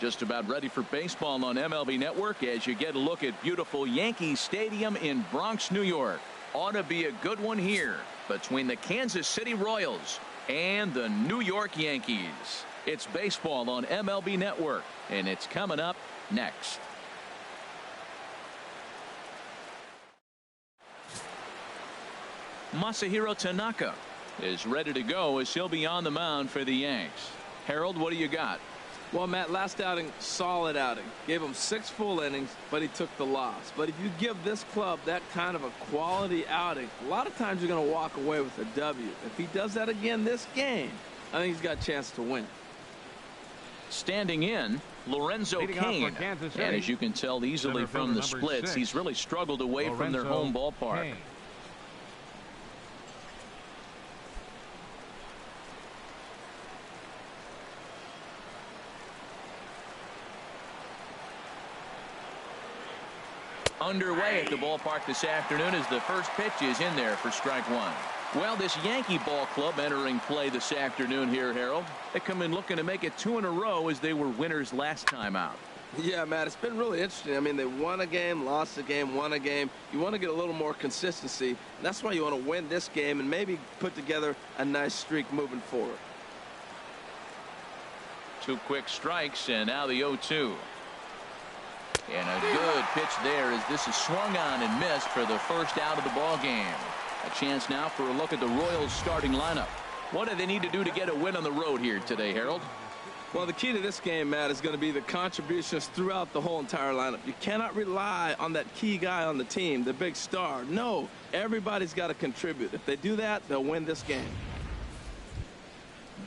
Just about ready for baseball on MLB Network as you get a look at beautiful Yankee Stadium in Bronx, New York. Ought to be a good one here between the Kansas City Royals and the New York Yankees. It's baseball on MLB Network, and it's coming up next. Masahiro Tanaka is ready to go as he'll be on the mound for the Yanks. Harold, what do you got? Well, Matt, last outing, solid outing. Gave him 6 full innings, but he took the loss. But if you give this club that kind of a quality outing, a lot of times you're going to walk away with a W. If he does that again this game, I think he's got a chance to win. Standing in, Lorenzo Cain. And as you can tell easily from the splits, he's really struggled away from their home ballpark. Cain. Underway at the ballpark this afternoon as the first pitch is in there for strike one. Well, this Yankee ball club entering play this afternoon here, Harold. They come in looking to make it 2 in a row as they were winners last time out. Yeah, Matt, it's been really interesting. I mean, they won a game, lost a game, won a game. You want to get a little more consistency. And that's why you want to win this game and maybe put together a nice streak moving forward. 2 quick strikes, and now the 0-2. And a good pitch there as this is swung on and missed for the first out of the ball game. A chance now for a look at the Royals starting lineup. What do they need to do to get a win on the road here today, Harold? Well, the key to this game, Matt, is going to be the contributions throughout the whole entire lineup. You cannot rely on that key guy on the team, the big star. No, everybody's got to contribute. If they do that, they'll win this game.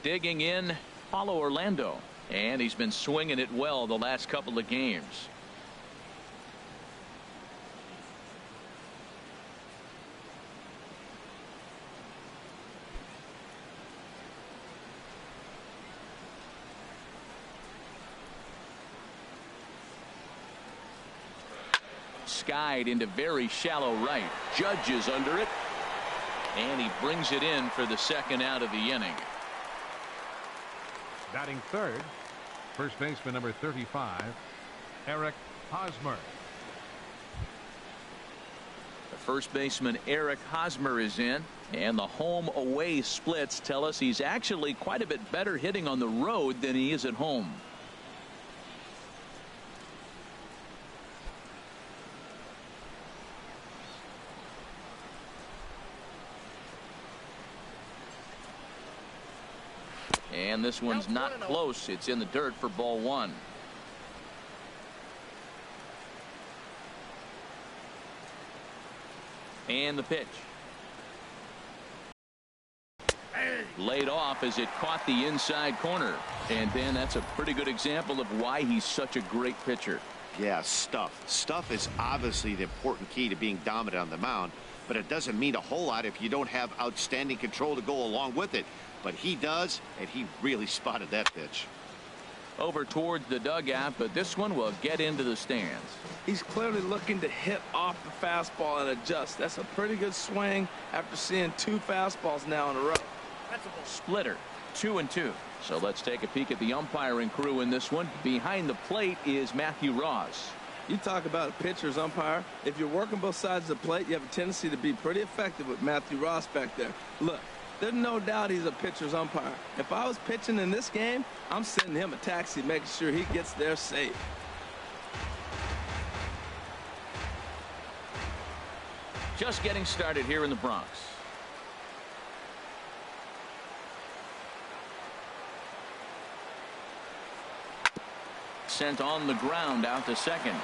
Digging in, Paulo Orlando. And he's been swinging it well the last couple of games. Skied into very shallow right. Judge is under it. And he brings it in for the second out of the inning. Batting third, first baseman number 35, Eric Hosmer. The first baseman Eric Hosmer is in, and the home away splits tell us he's actually quite a bit better hitting on the road than he is at home. And this one's not close. It's in the dirt for ball 1. And the pitch. Laid off as it caught the inside corner. And Ben, that's a pretty good example of why he's such a great pitcher. Yeah, stuff. Stuff is obviously the important key to being dominant on the mound, but it doesn't mean a whole lot if you don't have outstanding control to go along with it. But he does, and he really spotted that pitch. Over towards the dugout, but this one will get into the stands. He's clearly looking to hit off the fastball and adjust. That's a pretty good swing after seeing 2 fastballs now in a row. Splitter, 2-2. So let's take a peek at the umpiring crew in this one. Behind the plate is Matthew Ross. You talk about a pitcher's umpire. If you're working both sides of the plate, you have a tendency to be pretty effective with Matthew Ross back there. Look, there's no doubt he's a pitcher's umpire. If I was pitching in this game, I'm sending him a taxi, making sure he gets there safe. Just getting started here in the Bronx. Sent on the ground out to second.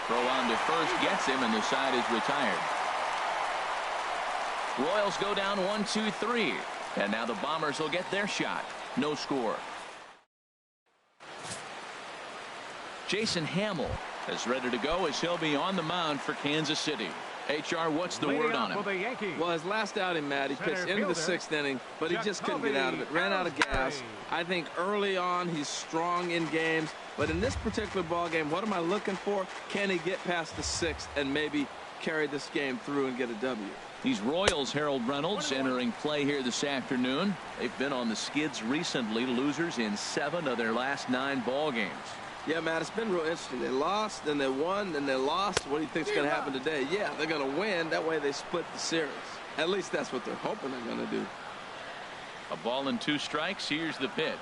Throw on to first gets him, and the side is retired. Royals go down 1-2-3, and now the Bombers will get their shot. No score. Jason Hamill is ready to go as he'll be on the mound for Kansas City. HR, what's the word on him? Well, his last outing, Matt, he pitched into the 6th inning, but he just couldn't get out of it. Ran out of gas. I think early on he's strong in games, but in this particular ball game, what am I looking for? Can he get past the 6th and maybe carry this game through and get a W? These Royals, Harold Reynolds, entering play here this afternoon. They've been on the skids recently, losers in 7 of their last 9 ball games. Yeah, Matt, it's been real interesting. They lost, then they won, then they lost. What do you think's going to happen today? Yeah, they're going to win. That way they split the series. At least that's what they're hoping they're going to do. A ball and 2 strikes. Here's the pitch.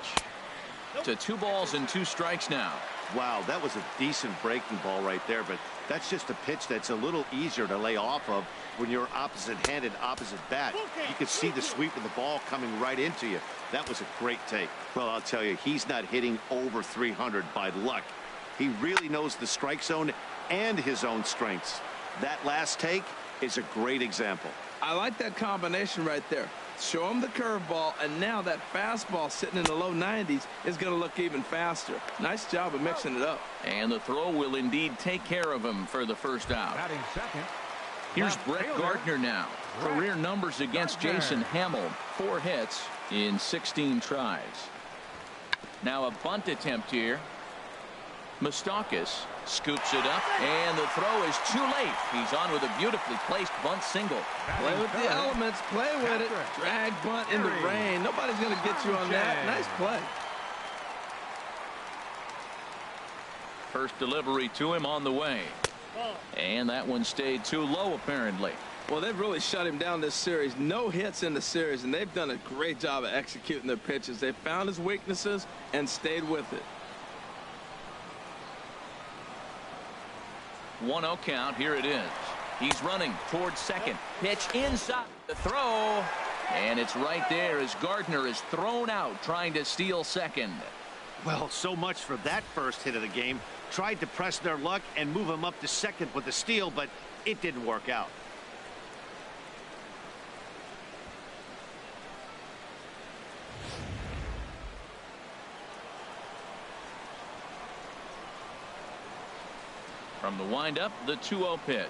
To 2 balls and 2 strikes now. Wow, that was a decent breaking ball right there, but that's just a pitch that's a little easier to lay off of when you're opposite-handed, opposite bat. You could see the sweep of the ball coming right into you. That was a great take. Well, I'll tell you, he's not hitting over 300 by luck. He really knows the strike zone and his own strengths. That last take is a great example. I like that combination right there. Show him the curveball, and now that fastball sitting in the low 90s is going to look even faster. Nice job of mixing it up. And the throw will indeed take care of him for the first out. Batting second. Here's Brett Gardner now. Career numbers against Jason Hamill. 4 hits in 16 tries. Now a bunt attempt here. Moustakis scoops it up, and the throw is too late. He's on with a beautifully placed bunt single. Play with the elements. Play with it. Drag bunt in the rain. Nobody's going to get you on that. Nice play. First delivery to him on the way. And that one stayed too low, apparently. Well, they've really shut him down this series. No hits in the series, and they've done a great job of executing their pitches. They found his weaknesses and stayed with it. 1-0 count. Here it is. He's running towards second. Pitch inside the throw. And it's right there as Gardner is thrown out trying to steal second. Well, so much for that first hit of the game. Tried to press their luck and move him up to second with a steal, but it didn't work out. From the windup, the 2-0 pitch.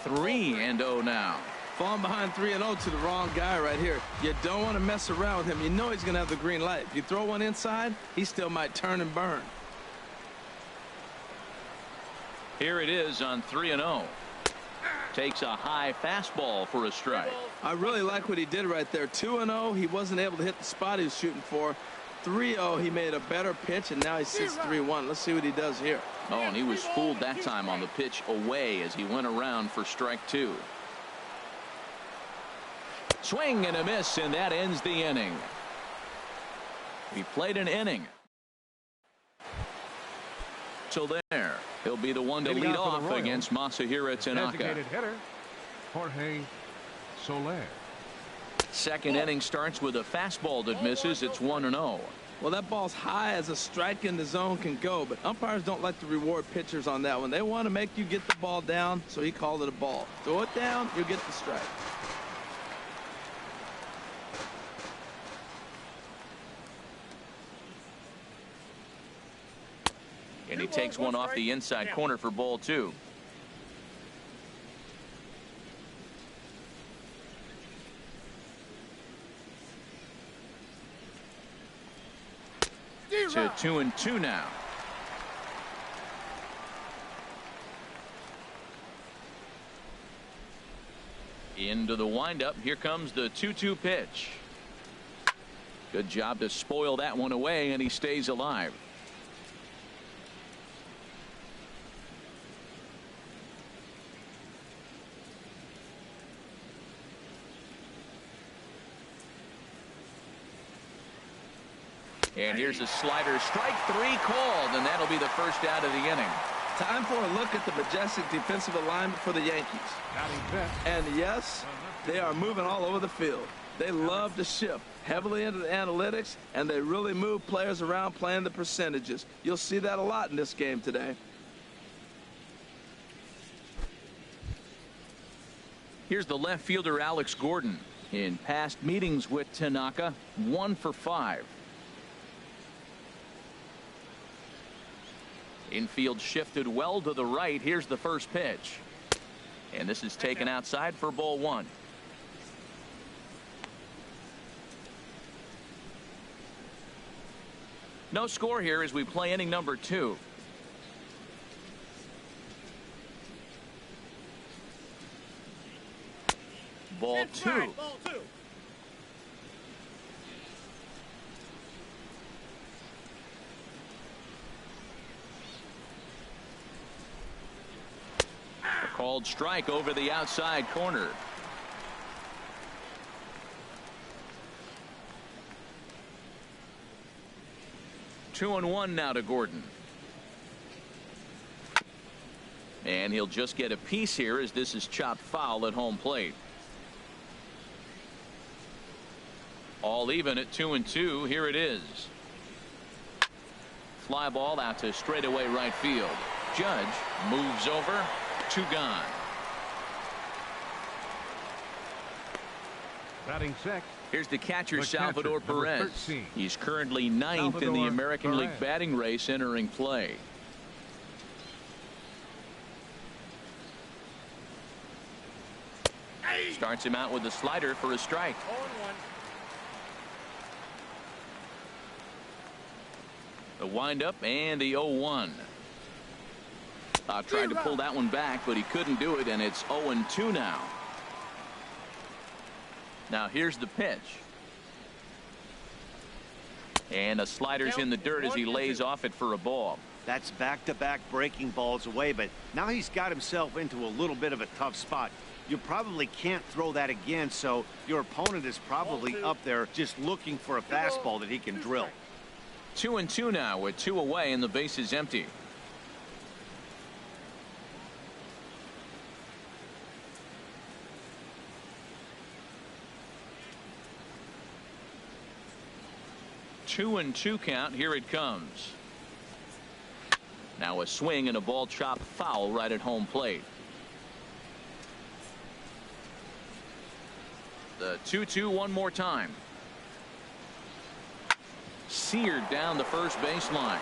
3-0 now. Falling behind 3-0 to the wrong guy right here. You don't want to mess around with him. You know he's going to have the green light. If you throw one inside, he still might turn and burn. Here it is on 3-0. Takes a high fastball for a strike. I really like what he did right there. 2-0, he wasn't able to hit the spot he was shooting for. 3-0, he made a better pitch, and now he sits 3-1. Let's see what he does here. Oh, and he was fooled that time on the pitch away as he went around for strike 2. Swing and a miss, and that ends the inning. He played an inning. So there, he'll be the one to lead off against Masahiro Tanaka. Designated hitter, Jorge Soler. Second inning starts with a fastball that misses. It's 1-0. Well, that ball's high as a strike in the zone can go, but umpires don't like to reward pitchers on that one. They want to make you get the ball down, so he called it a ball. Throw it down, you'll get the strike. And he takes one off the inside corner for ball 2. To 2-2 now. Into the windup. Here comes the 2-2 pitch. Good job to spoil that one away, and he stays alive. And here's a slider, strike 3 called, and that'll be the first out of the inning. Time for a look at the majestic defensive alignment for the Yankees. And yes, they are moving all over the field. They love to shift heavily into the analytics, and they really move players around playing the percentages. You'll see that a lot in this game today. Here's the left fielder, Alex Gordon. In past meetings with Tanaka, 1 for 5. Infield shifted well to the right. Here's the first pitch. And this is taken outside for ball 1. No score here as we play inning number 2. ball two. A called strike over the outside corner. Two and one now to Gordon. And he'll just get a piece here as this is chopped foul at home plate. All even at 2-2. Here it is. Fly ball out to straightaway right field. Judge moves over. Two gone. Batting sixth. Here's the catcher, Salvador catcher, number Perez. 13. He's currently ninth in the American League batting race entering play. Starts him out with a slider for a strike. The windup and the 0-1. Tried to pull that one back, but he couldn't do it, and it's 0-2 now. Now here's the pitch. And a slider's in the dirt as he lays off it for a ball. That's back-to-back breaking balls away, but now he's got himself into a little bit of a tough spot. You probably can't throw that again, so your opponent is probably up there just looking for a fastball that he can drill. 2-2 now with two away and the base is empty. Two and two count. Here it comes. Now a swing and a ball chopped foul right at home plate. The 2-2 one more time. Seared down the first baseline.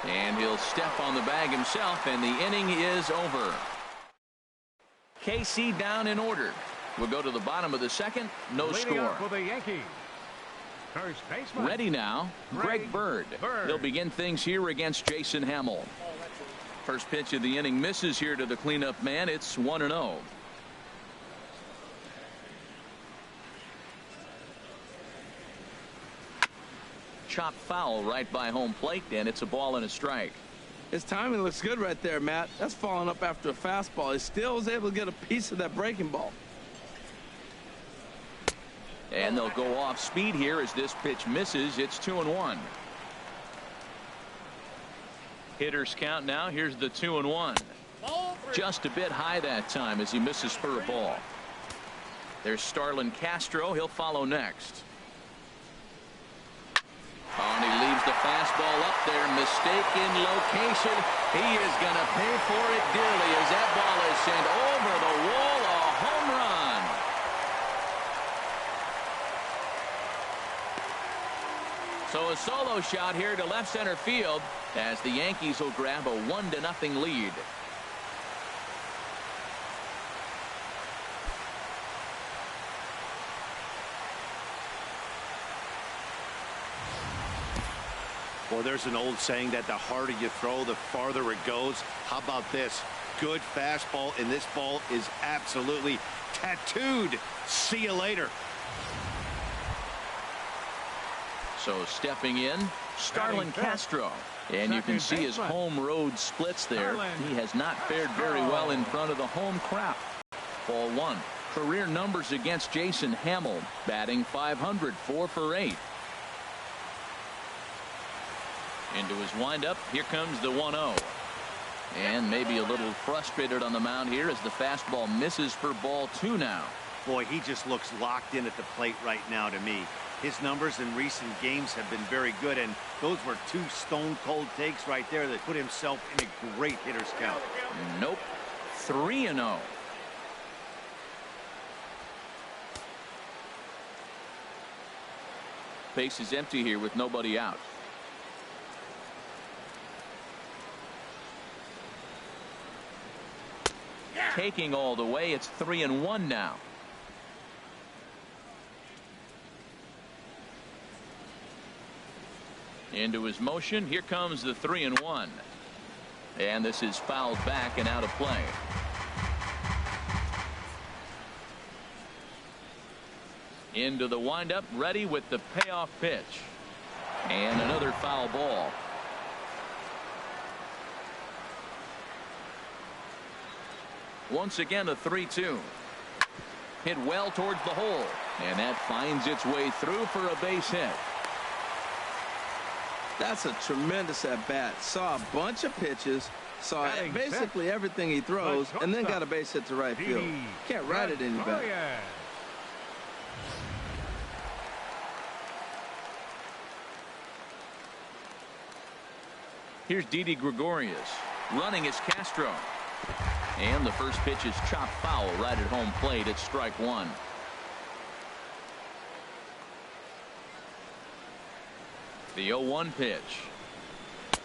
And he'll step on the bag himself, and the inning is over. KC down in order. We'll go to the bottom of the second. No Leading score. up for the Yankees. First baseman. Ready now, Greg Bird. He'll begin things here against Jason Hamill. First pitch of the inning misses here to the cleanup man. It's 1-0. Chopped foul right by home plate, and it's a ball and a strike. His timing looks good right there, Matt. That's following up after a fastball. He still was able to get a piece of that breaking ball. And they'll go off speed here as this pitch misses. It's 2-1. Hitters count now. Here's the 2-1. Just a bit high that time as he misses for a ball. There's Starlin Castro. He'll follow next. Oh, and he leaves the fastball up there. Mistake in location. He is going to pay for it dearly as that ball is sent over the wall. A home run. So a solo shot here to left center field as the Yankees will grab a 1-0 lead. Well, there's an old saying that the harder you throw, the farther it goes. How about this? Good fastball, and this ball is absolutely tattooed. See you later. So stepping in, Starlin Castro. And you can see his home road splits there. He has not fared very well in front of the home crowd. Ball one. Career numbers against Jason Hamill. Batting .500, 4 for 8. Into his windup. Here comes the 1-0. And maybe a little frustrated on the mound here as the fastball misses for ball two now. Boy, he just looks locked in at the plate right now to me. His numbers in recent games have been very good, and those were two stone-cold takes right there that put himself in a great hitter's count. Nope. 3-0. Base is empty here with nobody out. Taking all the way. It's 3-1 now. Into his motion. Here comes the 3-1. And this is fouled back and out of play. Into the windup, ready with the payoff pitch. And another foul ball. Once again, a 3-2. Hit well towards the hole. And that finds its way through for a base hit. That's a tremendous at-bat. Saw a bunch of pitches, saw basically everything he throws, and then got a base hit to right field. Can't write it any better. Here's Didi Gregorius. Running is Castro. And the first pitch is chopped foul right at home plate. It's strike one. The 0-1 pitch.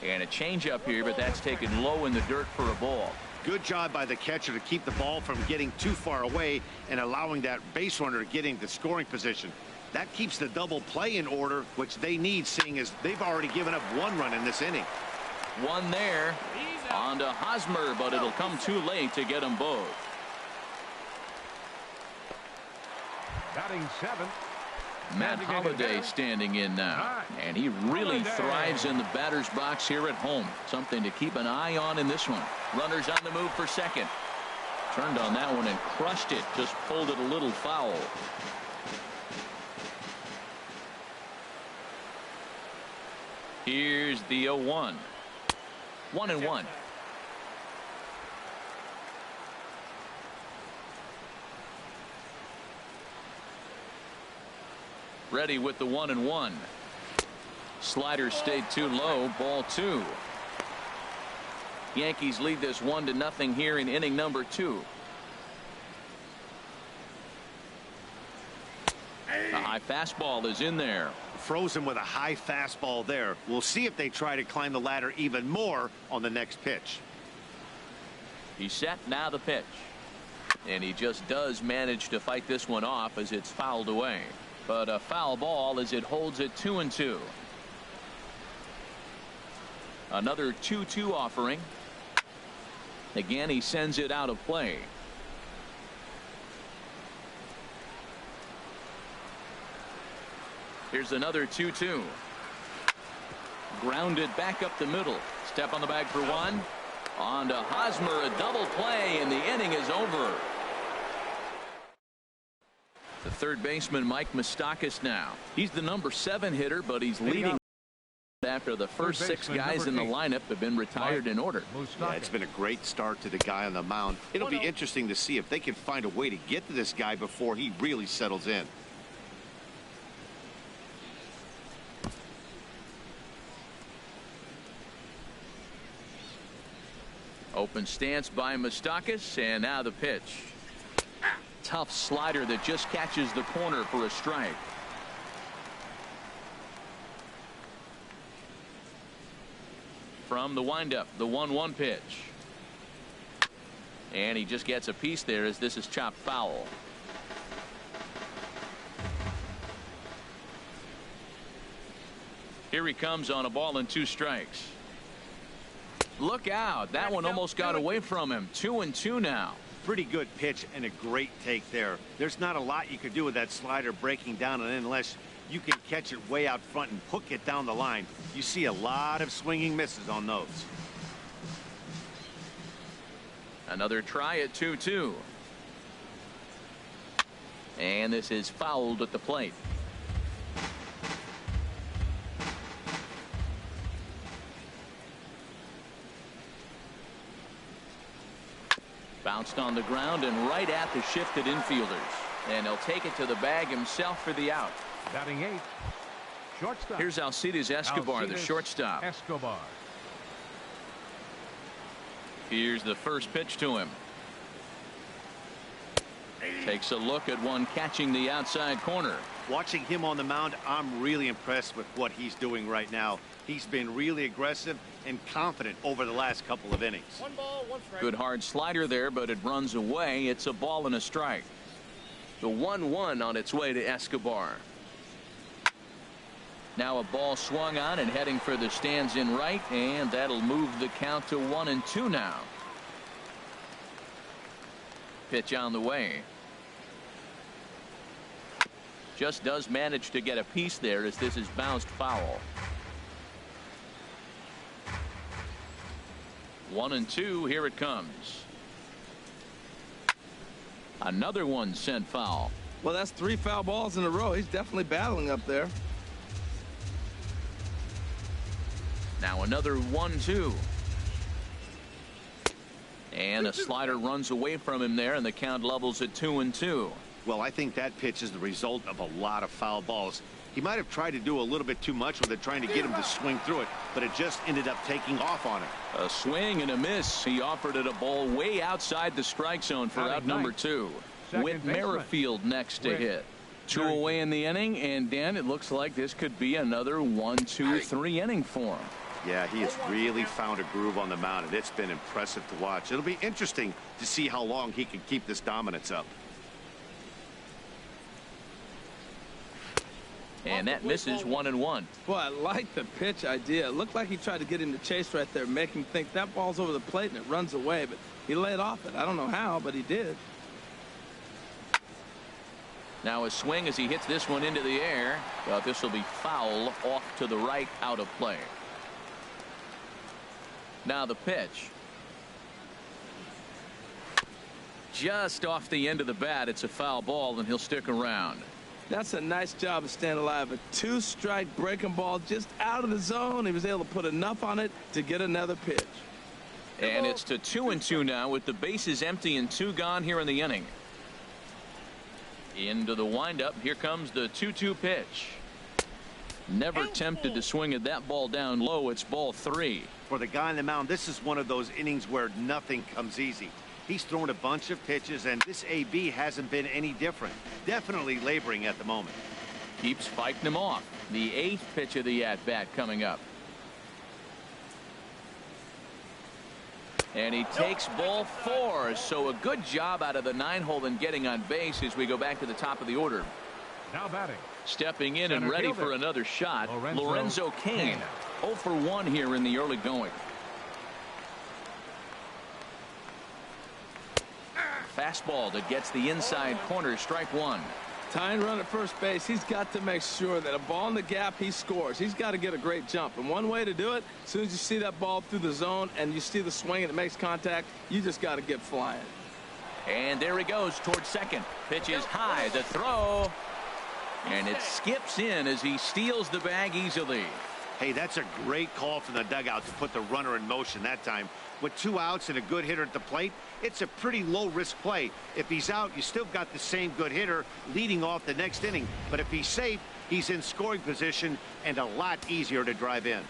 And a changeup here, but that's taken low in the dirt for a ball. Good job by the catcher to keep the ball from getting too far away and allowing that base runner to get into scoring position. That keeps the double play in order, which they need, seeing as they've already given up one run in this inning. One there. On to Hosmer, but it'll come too late to get them both. Batting seventh. Matt Holliday standing in now, and he really thrives in the batter's box here at home. Something to keep an eye on in this one. Runners on the move for second. Turned on that one and crushed it. Just pulled it a little foul. Here's the 0-1. 1-1. Ready with the 1-1. Slider stayed too low. Ball two. Yankees lead this 1-0 here in inning number 2. A high fastball is in there. Frozen with a high fastball there. We'll see if they try to climb the ladder even more on the next pitch. He's set. Now the pitch. And he just does manage to fight this one off as it's fouled away. But a foul ball as it holds it 2-2. Another 2-2 offering. Again, he sends it out of play. Here's another 2-2. Grounded back up the middle. Step on the bag for one. On to Hosmer, a double play, and the inning is over. The third baseman, Mike Moustakas, now. He's the number 7 hitter, but he's leading after the first 6 guys in the lineup have been retired in order. Yeah, it's been a great start to the guy on the mound. It'll be interesting to see if they can find a way to get to this guy before he really settles in. Open stance by Moustakas, and now the pitch. Tough slider that just catches the corner for a strike. From the windup, the 1-1 pitch. And he just gets a piece there as this is chopped foul. Here he comes on a ball and 2 strikes. Look out. That one almost got away from him. 2-2 now. Pretty good pitch and a great take there. There's not a lot you could do with that slider breaking down, and unless you can catch it way out front and hook it down the line, you see a lot of swinging misses on those. Another try at 2-2. And this is fouled at the plate. Bounced on the ground and right at the shifted infielders. And he'll take it to the bag himself for the out. Batting 8. Shortstop. Here's Alcides Escobar, the shortstop. Escobar. Here's the first pitch to him. Takes a look at one catching the outside corner. Watching him on the mound, I'm really impressed with what he's doing right now. He's been really aggressive and confident over the last couple of innings. 1 ball, 1 strike. Good hard slider there, but it runs away. It's a ball and a strike. The 1-1 on its way to Escobar. Now a ball swung on and heading for the stands in right, and that'll move the count to 1-2 now. Pitch on the way. Just does manage to get a piece there as this is bounced foul. 1-2. Here it comes. Another one sent foul. Well, that's 3 foul balls in a row. He's definitely battling up there. Now another 1-2. And a slider runs away from him there, and the count levels at 2-2. Well, I think that pitch is the result of a lot of foul balls. He might have tried to do a little bit too much with it, trying to get him to swing through it, but it just ended up taking off on him. A swing and a miss. He offered it a ball way outside the strike zone for out number 2. Whit Merrifield next to hit. 2 away in the inning, and Dan, it looks like this could be another 1-2-3 inning for him. Yeah, he has really found a groove on the mound, and it's been impressive to watch. It'll be interesting to see how long he can keep this dominance up. And that misses 1-1. Boy, I like the pitch idea. It looked like he tried to get him to chase right there, make him think that ball's over the plate and it runs away, but he laid off it. I don't know how, but he did. Now a swing as he hits this one into the air, but this will be foul off to the right, out of play. Now the pitch. Just off the end of the bat. It's a foul ball, and he'll stick around. That's a nice job of staying alive. A 2-strike breaking ball just out of the zone. He was able to put enough on it to get another pitch. And it's to 2-2 now with the bases empty and 2 gone here in the inning. Into the windup. Here comes the 2-2 pitch. Never tempted to swing at that ball down low. It's ball 3. For the guy on the mound, this is one of those innings where nothing comes easy. He's thrown a bunch of pitches, and this AB hasn't been any different. Definitely laboring at the moment. Keeps fighting him off. The 8th pitch of the at-bat coming up. And he takes ball 4. So a good job out of the 9-hole in getting on base as we go back to the top of the order. Now batting. Stepping in and ready for another shot, Lorenzo Cain. 0 for 1 here in the early going. Fastball that gets the inside corner, strike 1. Tying run at first base. He's got to make sure that a ball in the gap, he scores. He's got to get a great jump. And one way to do it, as soon as you see that ball through the zone and you see the swing and it makes contact, you just got to get flying. And there he goes towards second. Pitch is high. The throw. And it skips in as he steals the bag easily. Hey, that's a great call from the dugout to put the runner in motion that time. With 2 outs and a good hitter at the plate, it's a pretty low-risk play. If he's out, you still got the same good hitter leading off the next inning. But if he's safe, he's in scoring position and a lot easier to drive in.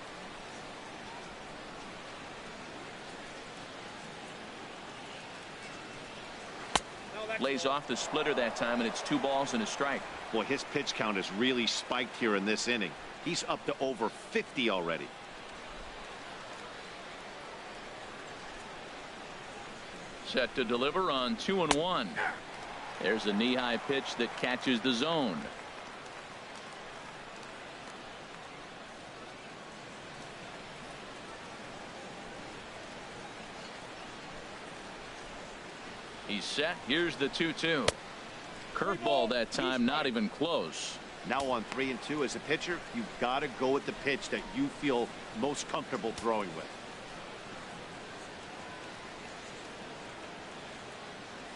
Lays off the splitter that time, and it's 2 balls and a strike. Boy, his pitch count has really spiked here in this inning. He's up to over 50 already. Set to deliver on 2-1. There's a knee-high pitch that catches the zone. He's set. Here's the 2-2. Curveball that time, not even close. Now on 3-2 as a pitcher, you've got to go with the pitch that you feel most comfortable throwing with.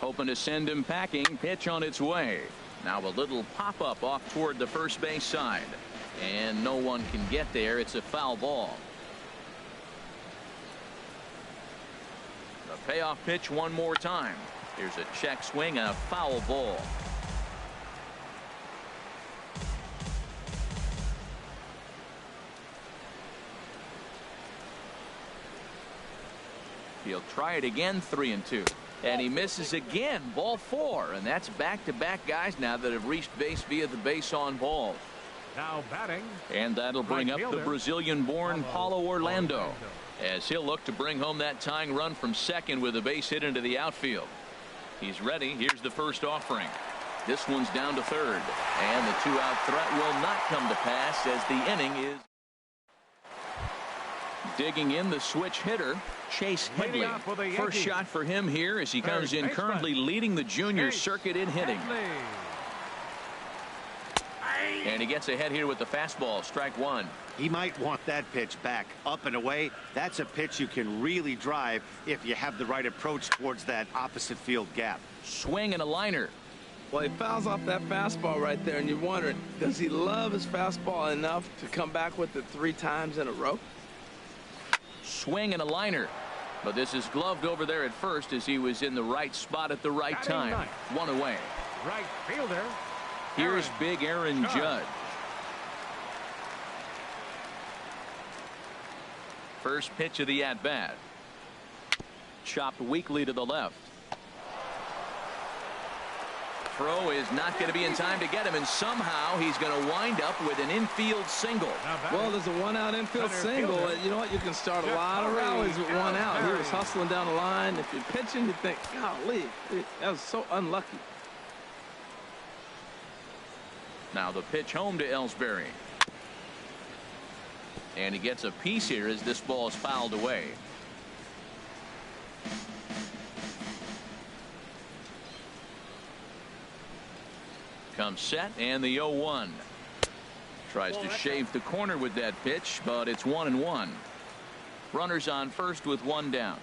Hoping to send him packing. Pitch on its way. Now a little pop-up off toward the first base side. And no one can get there. It's a foul ball. The payoff pitch one more time. Here's a check swing and a foul ball. He'll try it again. 3-2. And he misses again. Ball 4. And that's back-to-back guys now that have reached base via the base on ball. Now batting. And that'll bring up the Brazilian-born Paulo Orlando, as he'll look to bring home that tying run from second with a base hit into the outfield. He's ready. Here's the first offering. This one's down to third. And the 2-out threat will not come to pass as the inning is. Digging in, the switch hitter, Chase Headley. First shot for him here as he comes in currently leading the junior circuit in hitting. And he gets ahead here with the fastball. Strike one. He might want that pitch back, up and away. That's a pitch you can really drive if you have the right approach towards that opposite field gap. Swing and a liner. Well, he fouls off that fastball right there, and you're wondering, does he love his fastball enough to come back with it 3 times in a row? Swing and a liner. But this is gloved over there at first as he was in the right spot at the right time. One away. Right fielder. Here's big Aaron Judge. First pitch of the at-bat. Chopped weakly to the left. Throw is not going to be in time to get him, and somehow he's going to wind up with an infield single. Well, there's a 1-out infield single. You know what? You can start a lot of rallies with 1 out. He was hustling down the line. If you're pitching, you think, golly, that was so unlucky. Now the pitch home to Ellsbury. And he gets a piece here as this ball is fouled away. Comes set, and the 0-1. Tries to shave the corner with that pitch, but it's 1-1. Runners on first with 1 down.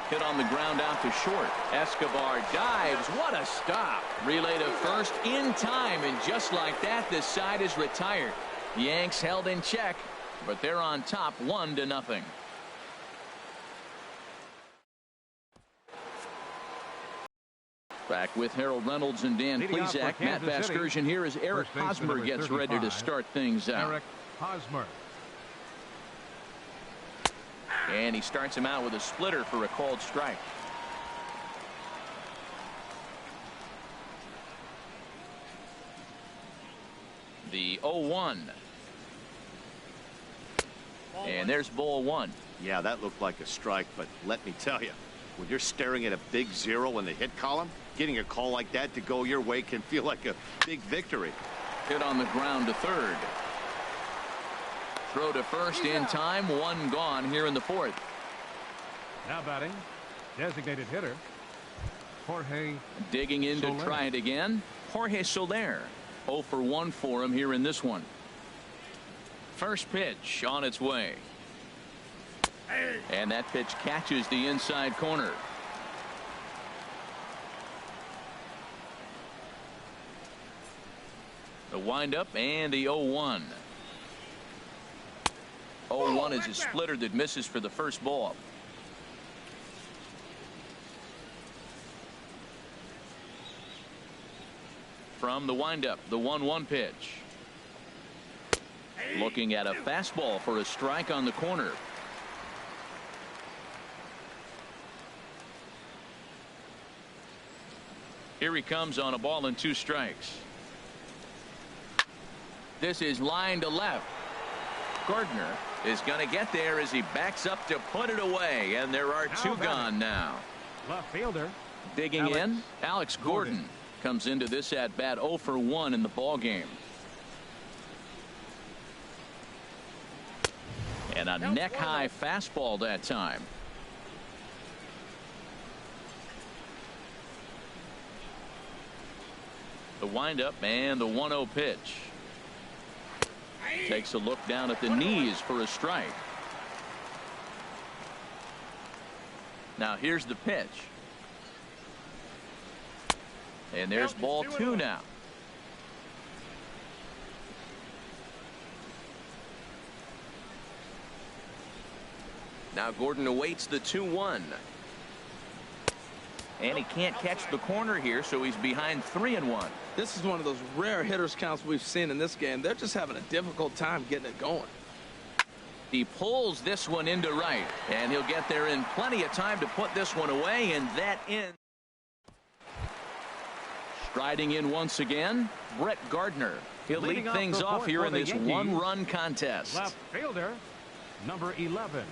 Hit on the ground out to short. Escobar dives. What a stop. Relay to first in time, and just like that, this side is retired. The Yanks held in check, but they're on top 1-0. Back with Harold Reynolds and Dan Plesac. Matt Vasgersian here as Eric Hosmer gets ready to start things out. Eric Hosmer. And he starts him out with a splitter for a called strike. The 0-1. And there's ball 1. Yeah, that looked like a strike, but let me tell you, when you're staring at a big 0 in the hit column, getting a call like that to go your way can feel like a big victory. Hit on the ground to third. Throw to first in time. 1 gone here in the 4th. Now batting, designated hitter Jorge. Digging in Soler. to try it again. Jorge Soler. 0 for 1 for him here in this one. First pitch on its way. And that pitch catches the inside corner. The windup and the 0-1. 0-1 is a splitter that misses for the first ball. From the windup, the 1-1 pitch. Looking at a fastball for a strike on the corner. Here he comes on a ball and 2 strikes. This is line to left. Gardner is going to get there as he backs up to put it away, and there are 2 gone now. Left fielder. Digging in, Alex Gordon comes into this at bat 0 for 1 in the ball game. And a neck high fastball that time. The windup and the 1-0 pitch. Takes a look down at the knees for a strike. Now here's the pitch. And there's ball 2 now. Now Gordon awaits the 2-1. And he can't catch the corner here, so he's behind 3-1. This is one of those rare hitters counts we've seen in this game. They're just having a difficult time getting it going. He pulls this one into right, and he'll get there in plenty of time to put this one away, and that ends. Striding in once again, Brett Gardner. He'll lead things off here in this 1-run contest. Left fielder, number 11.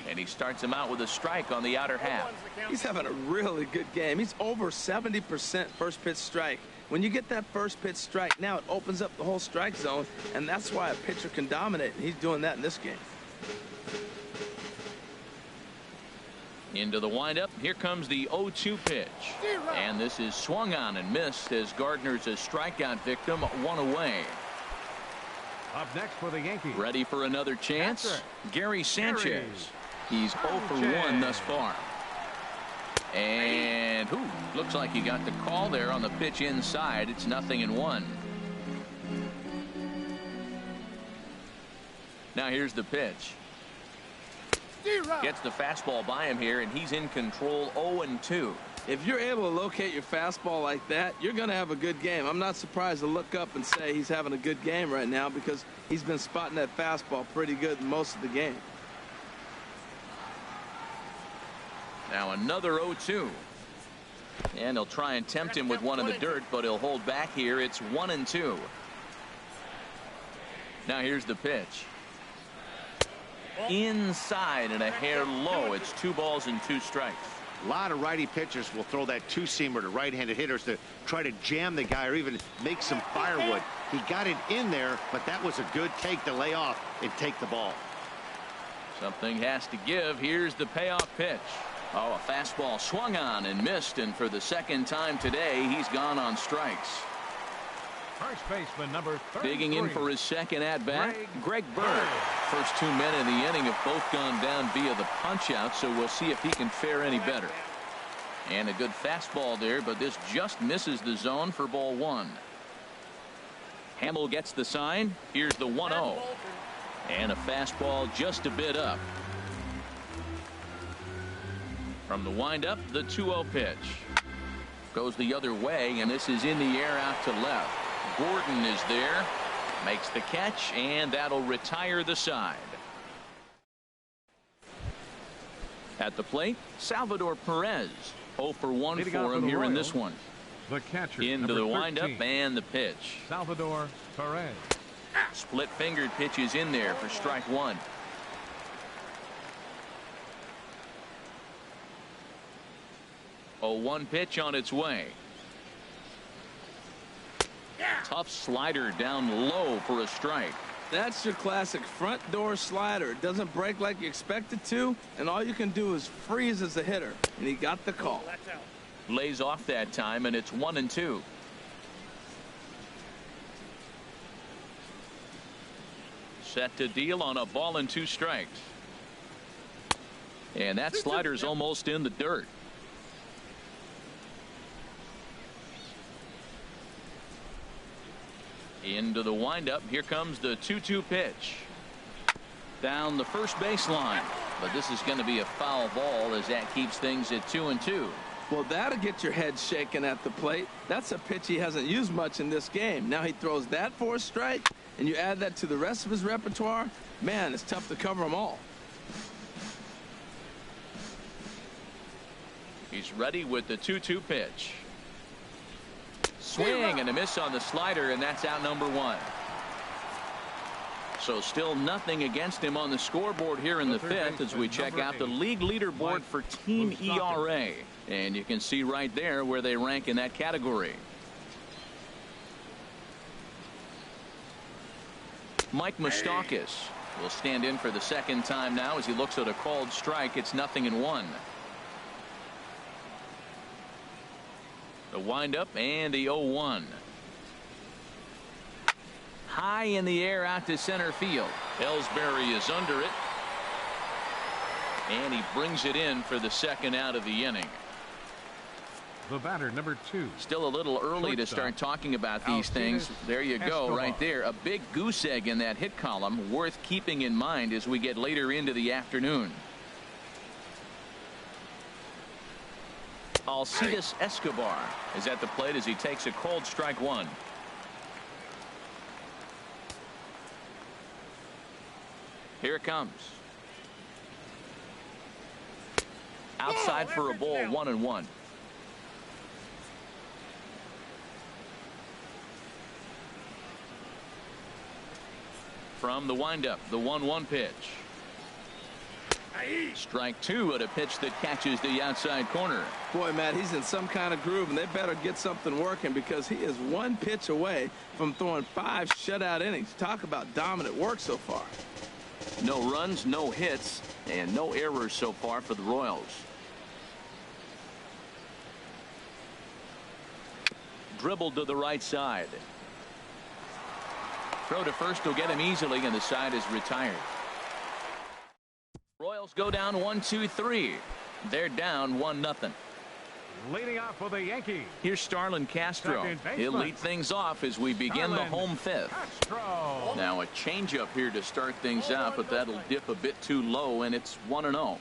And he starts him out with a strike on the outer half. He's having a really good game. He's over 70% first pitch strike. When you get that first pitch strike, now it opens up the whole strike zone, and that's why a pitcher can dominate. And he's doing that in this game. Into the windup. Here comes the 0-2 pitch. And this is swung on and missed as Gardner's a strikeout victim, one away. Up next for the Yankees. Ready for another chance? Gary Sanchez. He's 0 for 1 thus far. And looks like he got the call there on the pitch inside. It's 0-1. Now here's the pitch. Gets the fastball by him here, and he's in control. 0-2. If you're able to locate your fastball like that, you're going to have a good game. I'm not surprised to look up and say he's having a good game right now because he's been spotting that fastball pretty good most of the game. Now another 0-2. And they'll try and tempt him with one in the dirt, but he'll hold back here. It's 1-2. Now here's the pitch. Inside and a hair low. It's 2 balls and 2 strikes. A lot of righty pitchers will throw that two-seamer to right-handed hitters to try to jam the guy or even make some firewood. He got it in there, but that was a good take to lay off and take the ball. Something has to give. Here's the payoff pitch. Oh, a fastball swung on and missed, and for the second time today, he's gone on strikes. First baseman number 33. Digging in for his second at-bat, Greg Bird. First 2 men in the inning have both gone down via the punch-out, so we'll see if he can fare any better. And a good fastball there, but this just misses the zone for ball 1. Hamill gets the sign. Here's the 1-0. And a fastball just a bit up. From the windup, the 2-0 pitch. Goes the other way, and this is in the air out to left. Gordon is there, makes the catch, and that'll retire the side. At the plate, Salvador Perez. 0 for 1 for him here in this one. The catcher, into the windup and the pitch. Salvador Perez. Split fingered pitches in there for strike 1. A 1 pitch on its way. Tough slider down low for a strike. That's your classic front door slider. It doesn't break like you expect it to, and all you can do is freeze as a hitter, and he got the call. Lays off that time, and it's 1-2. Set to deal on a ball and 2 strikes. And that slider's almost in the dirt. Into the windup. Here comes the 2-2 pitch. Down the first baseline. But this is going to be a foul ball as that keeps things at 2-2. Well, that'll get your head shaken at the plate. That's a pitch he hasn't used much in this game. Now he throws that for a strike, and you add that to the rest of his repertoire. Man, it's tough to cover them all. He's ready with the 2-2 pitch. Swing and a miss on the slider, and that's out number 1. So still nothing against him on the scoreboard here in the 5th as we check out the league leaderboard for team ERA. And you can see right there where they rank in that category. Mike Moustakas will stand in for the second time now as he looks at a called strike. It's 0-1. The windup and the 0-1. High in the air out to center field. Ellsbury is under it. And he brings it in for the second out of the inning. The batter, number 2. Still a little early to start talking about these things. There you go, right there. A big goose egg in that hit column, worth keeping in mind as we get later into the afternoon. Alcides Escobar is at the plate as he takes a cold strike 1. Here it comes. Outside for a ball, 1-1. From the windup, the 1-1 pitch. Strike 2 at a pitch that catches the outside corner. Boy, Matt, he's in some kind of groove, and they better get something working because he is 1 pitch away from throwing 5 shutout innings. Talk about dominant work so far. No runs, no hits, and no errors so far for the Royals. dribbled to the right side. Throw to first will get him easily, and the side is retired. Royals go down 1-2-3. They're down 1-0. Leading off for the Yankees. Here's Starlin Castro. He'll lead things off as we begin the home fifth. Castro. Now a changeup here to start things out, but that'll dip a bit too low, and it's 1-0.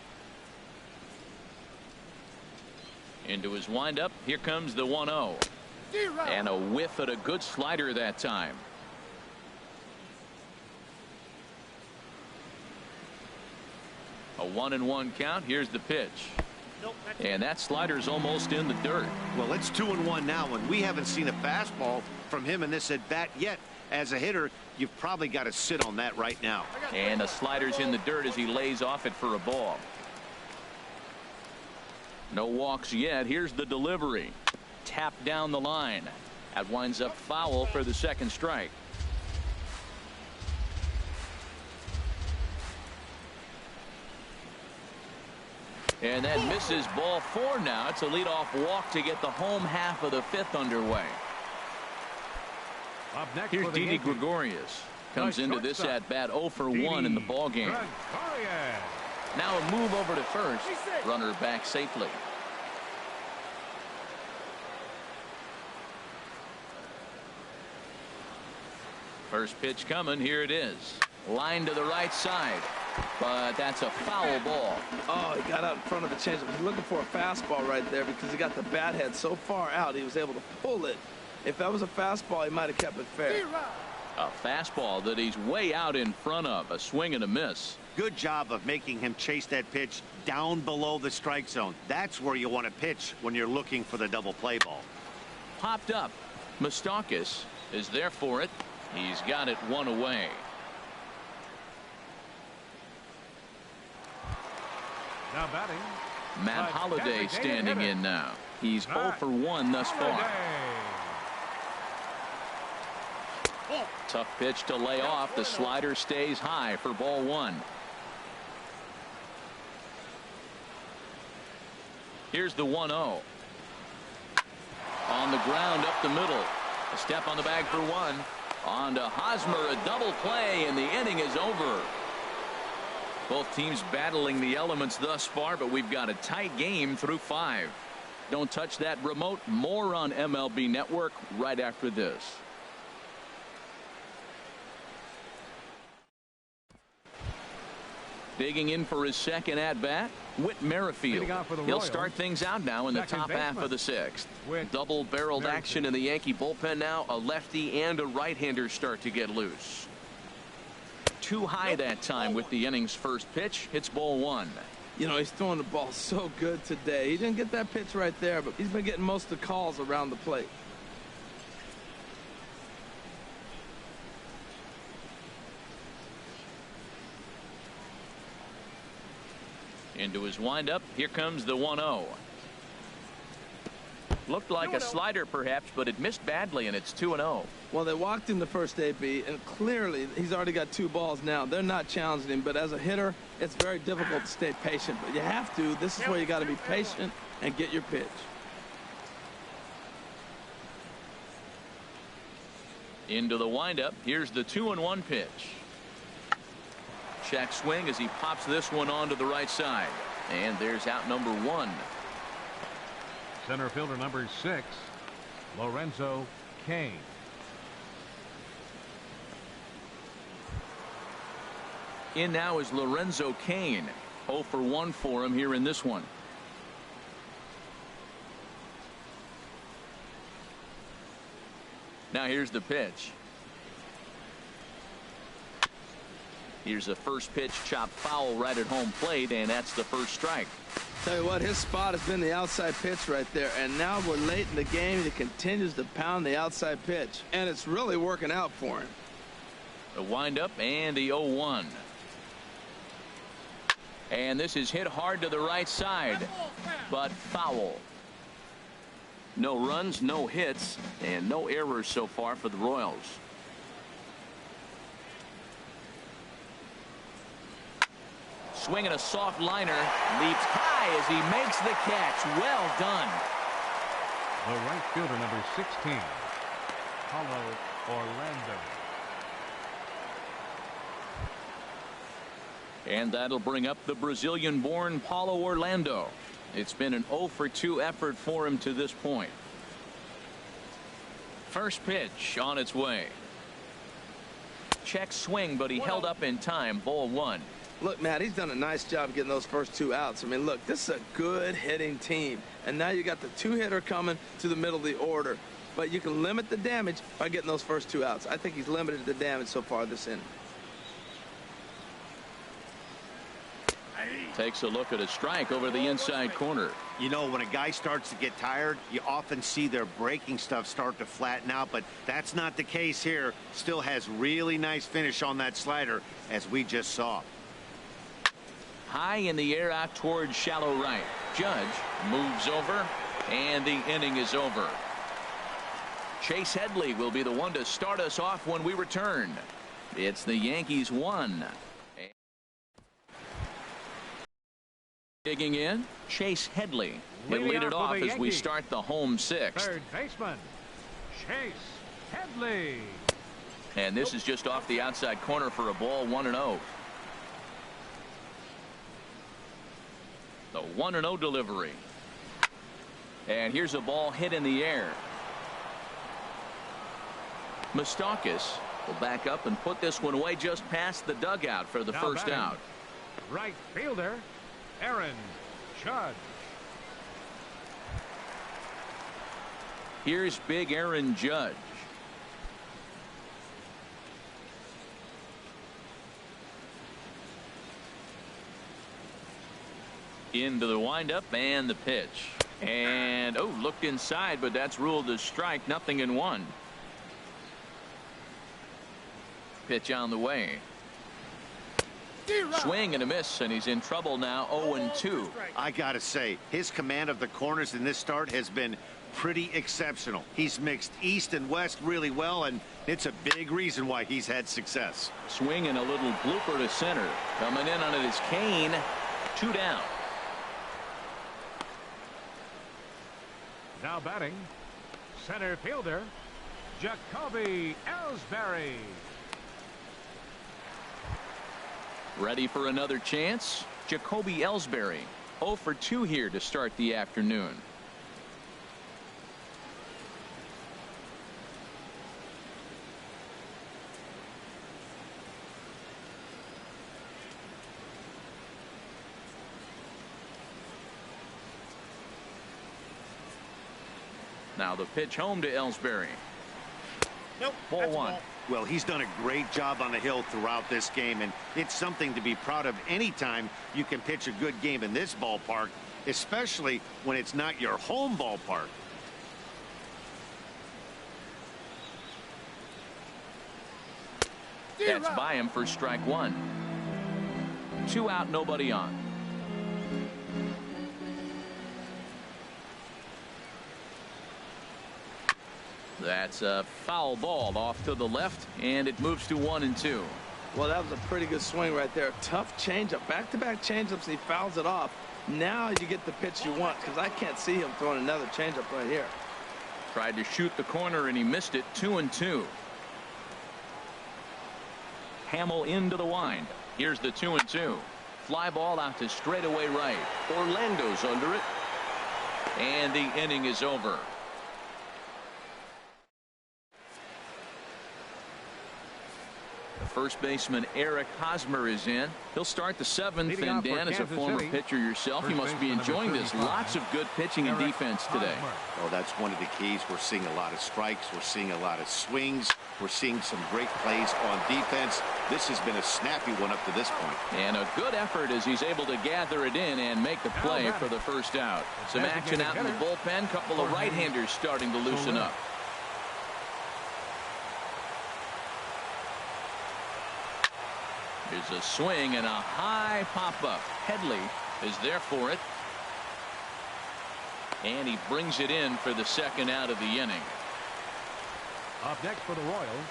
Into his windup. Here comes the 1-0. And a whiff at a good slider that time. A 1-1 count. Here's the pitch. And that slider's almost in the dirt. Well, it's 2-1 now, and we haven't seen a fastball from him in this at bat yet. As a hitter, you've probably got to sit on that right now. And the slider's in the dirt as he lays off it for a ball. No walks yet. Here's the delivery. Tapped down the line. That winds up foul for the second strike. And that misses ball 4 now. It's a leadoff walk to get the home half of the fifth underway. Up next Here's for the Didi Yankees. Gregorius. Comes into this at bat 0 for 1 in the ball game. Now a move over to first. Runner back safely. First pitch coming. Here it is. Line to the right side. But that's a foul ball. Oh, he got out in front of the changeup. He's looking for a fastball right there because he got the bat head so far out he was able to pull it. If that was a fastball, he might have kept it fair. A fastball that he's way out in front of. A swing and a miss. Good job of making him chase that pitch down below the strike zone. That's where you want to pitch when you're looking for the double play ball. Popped up. Moustakas is there for it. He's got it 1 away. Now batting. Matt Holliday standing in now. He's 0 for 1 thus far. Tough pitch to lay off. The slider stays high for ball 1. Here's the 1-0. On the ground up the middle. A step on the bag for 1. On to Hosmer, a double play, and the inning is over. Both teams battling the elements thus far, but we've got a tight game through 5. Don't touch that remote. More on MLB Network right after this. Digging in for his second at-bat, Whit Merrifield. He'll start things out now in the top half of the 6th. Double-barreled action in the Yankee bullpen now. A lefty and a right-hander start to get loose. Too high that time with the inning's first pitch. Hits ball 1. You know, he's throwing the ball so good today. He didn't get that pitch right there, but he's been getting most of the calls around the plate. Into his windup. Here comes the 1-0. Looked like a slider perhaps, but it missed badly, and it's 2-0. Well, they walked him the first AB, and clearly he's already got 2 balls now. They're not challenging him, but as a hitter, it's very difficult to stay patient. But you have to. This is where you got to be patient and get your pitch. Into the windup. Here's the 2-1 pitch. Check swing as he pops this one onto the right side. And there's out number 1. Center fielder number 6, Lorenzo Cain. In now is Lorenzo Cain. 0 for 1 for him here in this one. Now here's the pitch. Here's the first pitch, chopped foul right at home plate, and that's the first strike. Tell you what, his spot has been the outside pitch right there, and now we're late in the game and he continues to pound the outside pitch, and it's really working out for him. The windup and the 0-1. And this is hit hard to the right side, but foul. No runs, no hits, and no errors so far for the Royals. Swinging a soft liner, leaps high as he makes the catch. Well done. The right fielder, number 16, Paulo Orlando. And that'll bring up the Brazilian-born Paulo Orlando. It's been an 0 for 2 effort for him to this point. First pitch on its way. Check swing, but he held up in time. Ball 1. Look, Matt, he's done a nice job getting those first 2 outs. I mean, look, this is a good hitting team. And now you got the 2-hitter coming to the middle of the order. But you can limit the damage by getting those first 2 outs. I think he's limited the damage so far this inning. Takes a look at a strike over the inside corner. You know, when a guy starts to get tired, you often see their breaking stuff start to flatten out, but that's not the case here. Still has really nice finish on that slider, as we just saw. High in the air out towards shallow right. Judge moves over, and the inning is over. Chase Headley will be the one to start us off when we return. It's the Yankees 1. Digging in, Chase Headley. He'll lead it off as we start the home 6th. Third baseman, Chase Headley. And this is just off the outside corner for a ball, 1-0. The 1-0 delivery. And here's a ball hit in the air. Moustakas will back up and put this one away just past the dugout for the first out. Right fielder, Aaron Judge. Here's big Aaron Judge. Into the windup and the pitch. And looked inside, but that's ruled a strike. 0-1. Pitch on the way. Swing and a miss, and he's in trouble now. 0-2. I gotta say, his command of the corners in this start has been pretty exceptional. He's mixed east and west really well, and it's a big reason why he's had success. Swing and a little blooper to center. Coming in on it is Kane. 2 down. Now batting, center fielder, Jacoby Ellsbury. Ready for another chance? Jacoby Ellsbury. 0 for 2 here to start the afternoon. Now the pitch home to Ellsbury. Nope. Ball 1. Well, he's done a great job on the hill throughout this game, and it's something to be proud of anytime you can pitch a good game in this ballpark, especially when it's not your home ballpark. That's by him for strike 1. 2 out, nobody on. That's a foul ball off to the left, and it moves to 1-2. Well, that was a pretty good swing right there. Tough changeup. Back-to-back changeups, and he fouls it off. Now you get the pitch you want, because I can't see him throwing another changeup right here. Tried to shoot the corner, and he missed it. 2-2. Hamill into the wind. Here's the 2-2. Fly ball out to straightaway right. Orlando's under it. And the inning is over. The first baseman Eric Hosmer is in. He'll start the 7th. And Dan, as a former pitcher yourself, you must be enjoying this. Lots of good pitching and defense today. Oh, that's one of the keys. We're seeing a lot of strikes. We're seeing a lot of swings. We're seeing some great plays on defense. This has been a snappy one up to this point. And a good effort as he's able to gather it in and make the play for the first out. Some action out in the bullpen. Couple of right-handers starting to loosen up. Here's a swing and a high pop-up. Headley is there for it. And he brings it in for the second out of the inning. Up next for the Royals,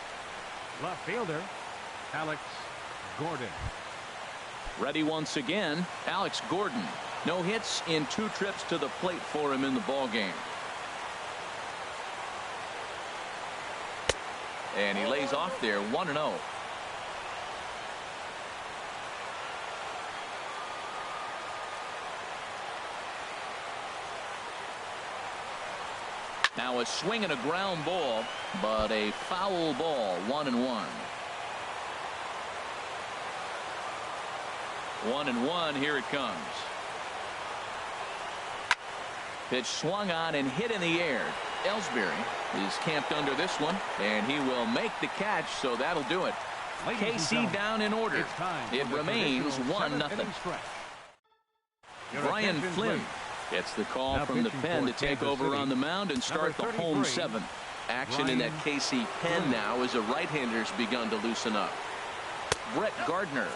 left fielder, Alex Gordon. Ready once again, Alex Gordon. No hits in 2 trips to the plate for him in the ballgame. And he lays off there 1-0. Now a swing and a ground ball, but a foul ball. 1-1. 1-1. Here it comes. Pitch swung on and hit in the air. Ellsbury is camped under this one, and he will make the catch, so that'll do it. KC down in order. It remains 1-0. Brian Flynn gets the call from the pen to take over on the mound and start the home seventh. Action in that KC pen now as a right-hander's begun to loosen up. Brett Gardner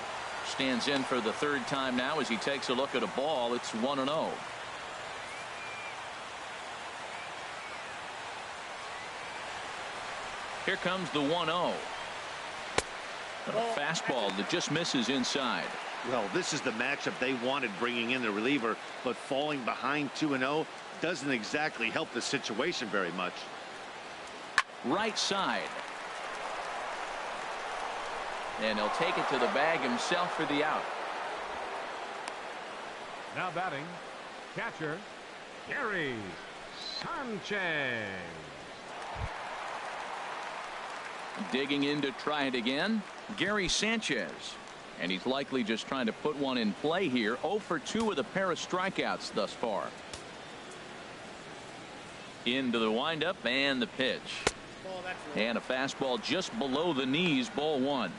stands in for the third time now as he takes a look at a ball. It's 1-0. Here comes the 1-0. A fastball that just misses inside. Well, this is the matchup they wanted, bringing in the reliever, but falling behind 2-0 doesn't exactly help the situation very much. Right side. And he'll take it to the bag himself for the out. Now batting, catcher, Gary Sanchez. Digging in to try it again, Gary Sanchez. And he's likely just trying to put one in play here. 0 for 2 with a pair of strikeouts thus far. Into the windup and the pitch. And a fastball just below the knees, ball 1.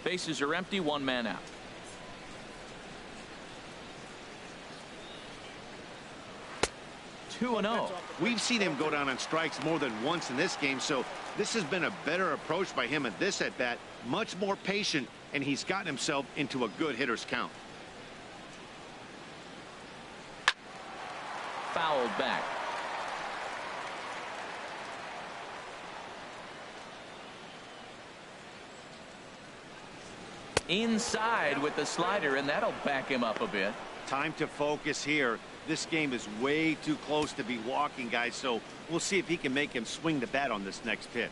Bases are empty, 1 man out. We've seen him go down on strikes more than once in this game, so this has been a better approach by him at this at bat. Much more patient, and he's gotten himself into a good hitter's count. Fouled back. Inside with the slider, and that'll back him up a bit. Time to focus here. This game is way too close to be walking, guys, so we'll see if he can make him swing the bat on this next pitch.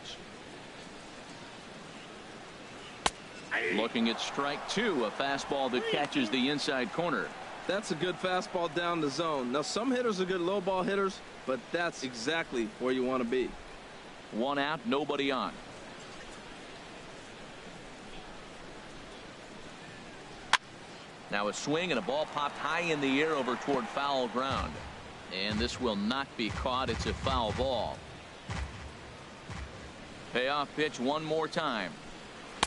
Looking at strike 2, a fastball that catches the inside corner. That's a good fastball down the zone. Now, some hitters are good low ball hitters, but that's exactly where you want to be. 1 out, nobody on. Now a swing and a ball popped high in the air over toward foul ground. And this will not be caught. It's a foul ball. Payoff pitch one more time.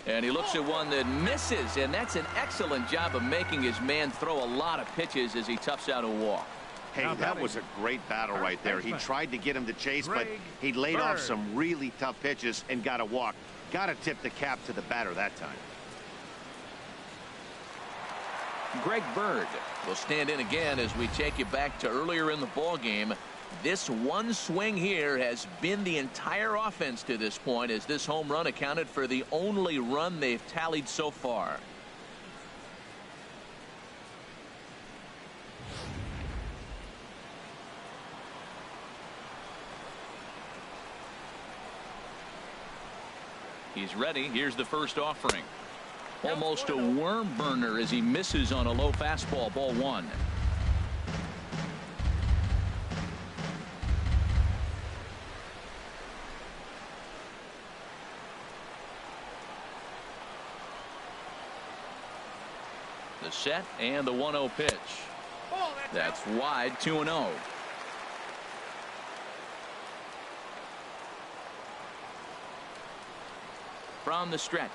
And he looks at one that misses, and that's an excellent job of making his man throw a lot of pitches as he toughs out a walk. Hey, that was a great battle right there. He tried to get him to chase, but he laid off some really tough pitches and got a walk. Got to tip the cap to the batter that time. Greg Bird will stand in again as we take you back to earlier in the ball game. This one swing here has been the entire offense to this point, as this home run accounted for the only run they've tallied so far. He's ready. Here's the first offering. Almost a worm burner as he misses on a low fastball, ball 1. The set and the 1-0 pitch. That's wide, 2-0. From the stretch.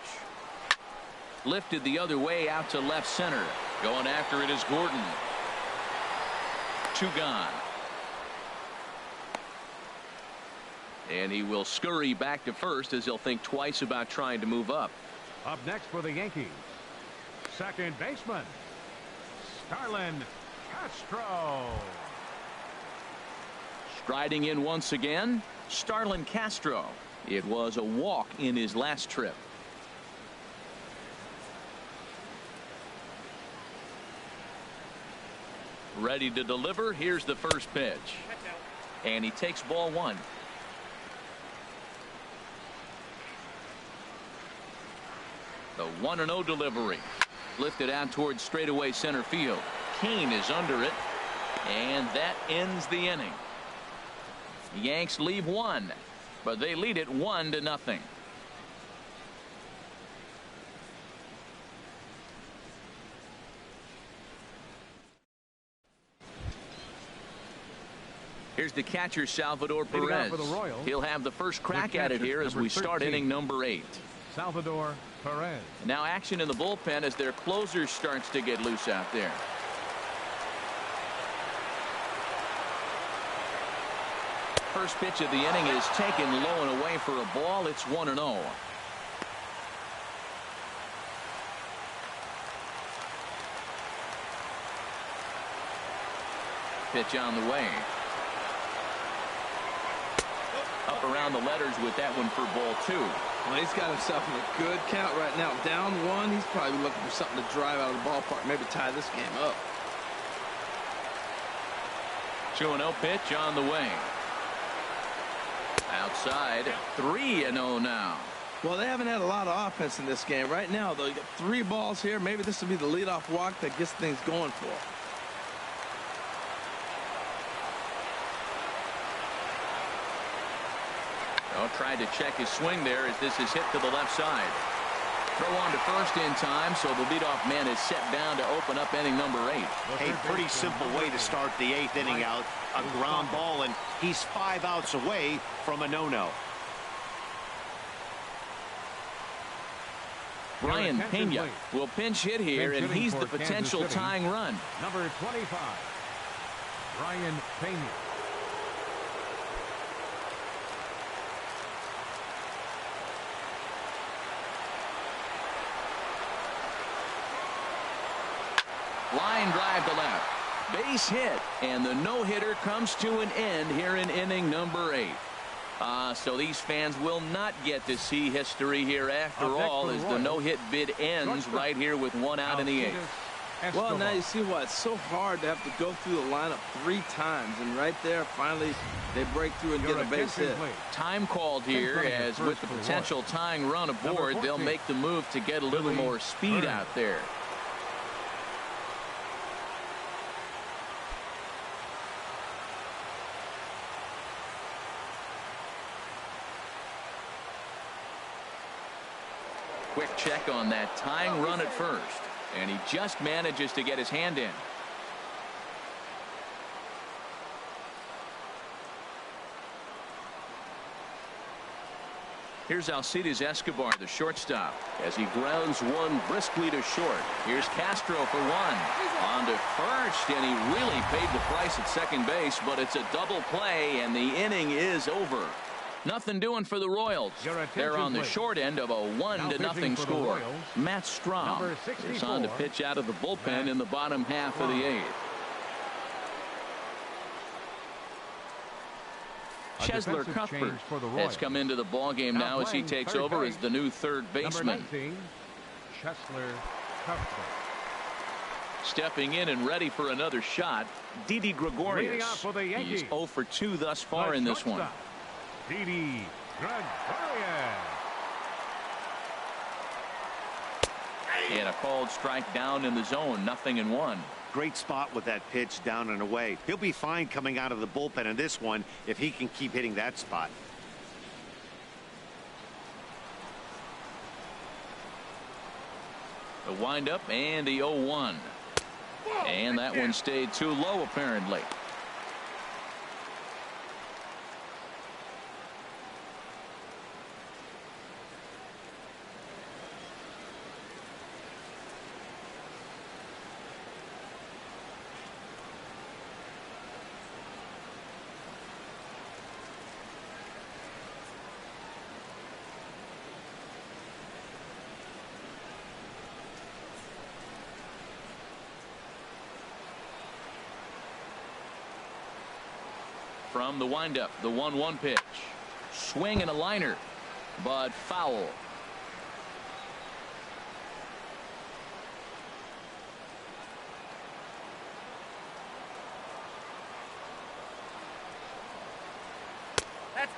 Lifted the other way out to left center. Going after it is Gordon. 2 gone. And he will scurry back to first as he'll think twice about trying to move up. Up next for the Yankees, second baseman, Starlin Castro. Striding in once again, Starlin Castro. It was a walk in his last trip. Ready to deliver. Here's the first pitch. and he takes ball one. The 1-0 delivery. Lifted out towards straightaway center field. Kane is under it, and that ends the inning. The Yanks leave one, but they lead it 1-0. Here's the catcher, Salvador Perez. He'll have the first crack at it here as we start inning number 8. Salvador Perez. Now action in the bullpen as their closer starts to get loose out there. First pitch of the inning is taken low and away for a ball. It's 1-0. Pitch on the way. Up around the letters with that one for ball 2. Well, he's got himself in a good count right now. Down 1, he's probably looking for something to drive out of the ballpark, maybe tie this game up. 2-0 pitch on the way. Outside, 3-0 now. Well, they haven't had a lot of offense in this game. Right now, though, you got 3 balls here. Maybe this will be the leadoff walk that gets things going for them. Tried to check his swing there as this is hit to the left side. Throw on to first in time, so the leadoff man is set down to open up inning number 8. Hey, pretty simple way to start the 8th inning out. A ground ball, and he's 5 outs away from a no-no. Brian Pena will pinch hit here, and he's the potential tying run. Number 25, Brian Pena. Line drive to left. Base hit, and the no-hitter comes to an end here in inning number 8. So these fans will not get to see history here after all, as the no-hit bid ends right here with 1 out in the 8th. Well, now you see why it's so hard to have to go through the lineup 3 times, and right there, finally, they break through and get a base hit. Time called here, as with the potential tying run aboard, they'll make the move to get a little more speed out there. Quick check on that tying run at first, and he just manages to get his hand in. Here's Alcides Escobar, the shortstop, as he grounds one briskly to short. Here's Castro for 1. On to first, and he really paid the price at second base, but it's a double play, and the inning is over. Nothing doing for the Royals. They're on the short end of a 1-0 score. Matt Strahm is on to pitch out of the bullpen in the bottom half of the 8th. Chesler Cuthbert has come into the ballgame now as he takes over as the new third baseman. Number 19, Chesler Cuthbert. Stepping in and ready for another shot, Didi Gregorius. He's 0 for 2 thus far in this one. Didi Gregorius. And a called strike down in the zone, 0-1. Great spot with that pitch down and away. He'll be fine coming out of the bullpen in this one if he can keep hitting that spot. The windup and the 0-1. And that one stayed too low apparently. From the windup, the 1-1 pitch. Swing and a liner, but foul.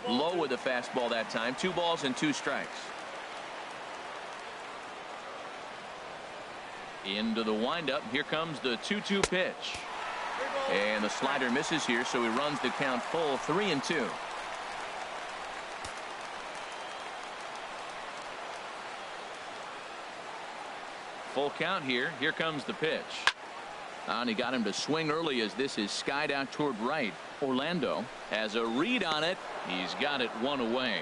Low with the fastball that time. 2 balls and 2 strikes. Into the windup. Here comes the 2-2 pitch. And the slider misses here, so he runs the count full 3-2. Full count here. Here comes the pitch. And he got him to swing early as this is skied out toward right. Orlando has a read on it. He's got it 1 away.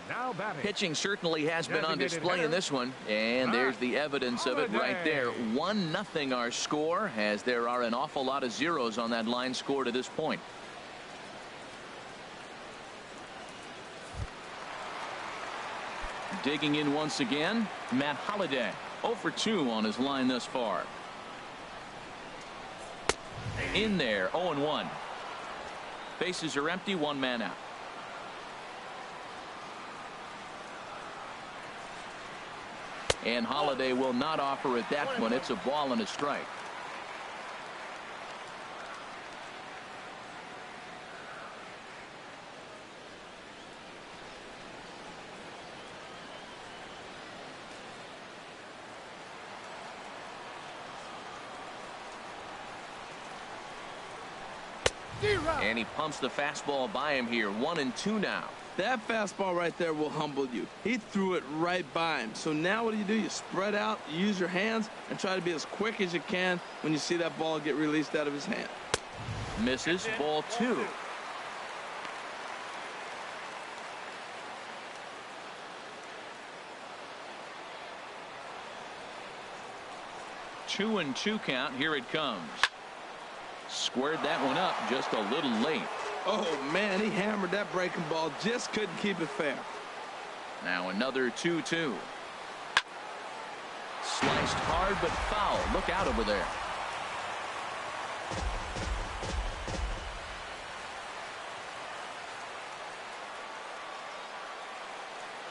Now batting. Pitching certainly has been on display in this one, and there's the evidence of it right there. 1-0 our score, as there are an awful lot of zeros on that line score to this point. Digging in once again, Matt Holliday. 0 for 2 on his line thus far. In there, 0-1. Bases are empty, 1 man out. And Holliday will not offer it that one. It's a ball and a strike. And he pumps the fastball by him here. 1-2 now. That fastball right there will humble you. He threw it right by him. So now what do? You spread out, you use your hands, and try to be as quick as you can when you see that ball get released out of his hand. Misses. Ball 2. Two and 2 count. Here it comes. Squared that one up just a little late. Oh, man, he hammered that breaking ball. Just couldn't keep it fair. Now another 2-2. Sliced hard but foul. Look out over there.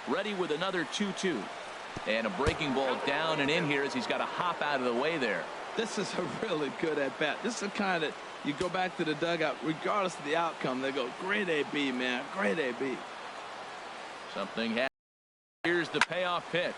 Ready with another 2-2. And a breaking ball down and in here as he's got to hop out of the way there. This is a really good at-bat. This is the kind of, you go back to the dugout, regardless of the outcome, they go, great AB, man, great AB. Something happened. Here's the payoff pitch.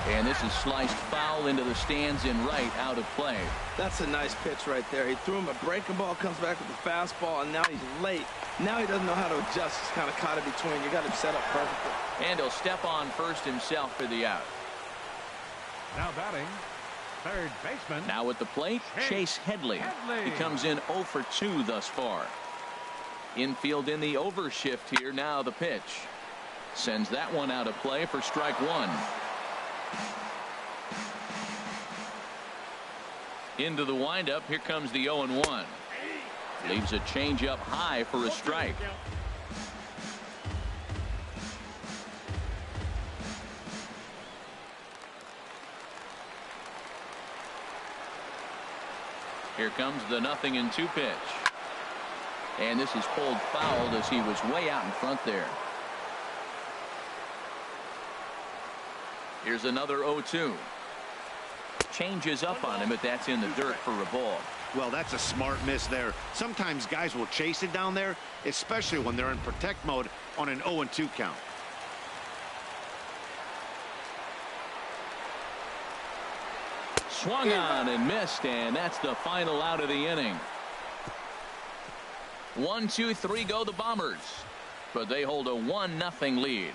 And this is sliced foul into the stands in right, out of play. That's a nice pitch right there. He threw him a breaking ball, comes back with the fastball, and now he's late. Now he doesn't know how to adjust. He's kind of caught in between. You got him set up perfectly. And he'll step on first himself for the out. Now batting, third baseman. Now at the plate, Chase Headley. He comes in 0 for 2 thus far. Infield in the overshift here. Now the pitch. Sends that one out of play for strike 1. Into the windup. Here comes the 0-1. Leaves a changeup high for a strike. Here comes the 0-2 pitch. And this is pulled foul as he was way out in front there. Here's another 0-2. Changes up on him, but that's in the dirt for a ball. Well, that's a smart miss there. Sometimes guys will chase it down there, especially when they're in protect mode on an 0-2 count. Swung on and missed, and that's the final out of the inning. 1, 2, 3 go the Bombers, but they hold a 1-0 lead.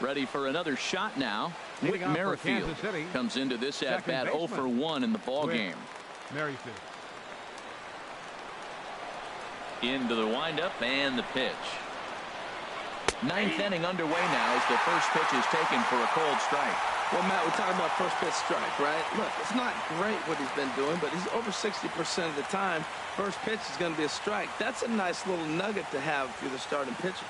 Ready for another shot now. Whit Merrifield comes into this at-bat 0 for 1 in the ball game. Merrifield. Into the windup and the pitch. 9th inning underway now as the first pitch is taken for a cold strike. Well, Matt, we're talking about first pitch strike, right? Look, it's not great what he's been doing, but he's over 60% of the time. First pitch is going to be a strike. That's a nice little nugget to have if you're the starting pitcher.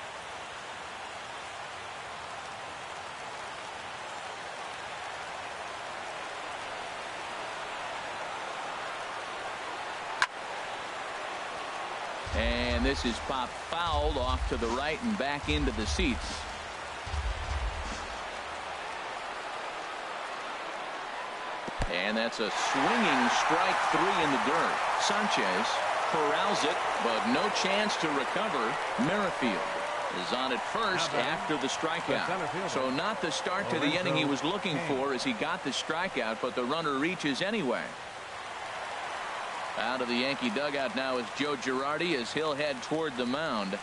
this is popped fouled off to the right and back into the seats. And that's a swinging strike 3 in the dirt. Sanchez corrals it, but no chance to recover. Merrifield is on at first after the strikeout. So not the start to the inning he was looking for as he got the strikeout, but the runner reaches anyway. Out of the Yankee dugout now is Joe Girardi as he'll head toward the mound.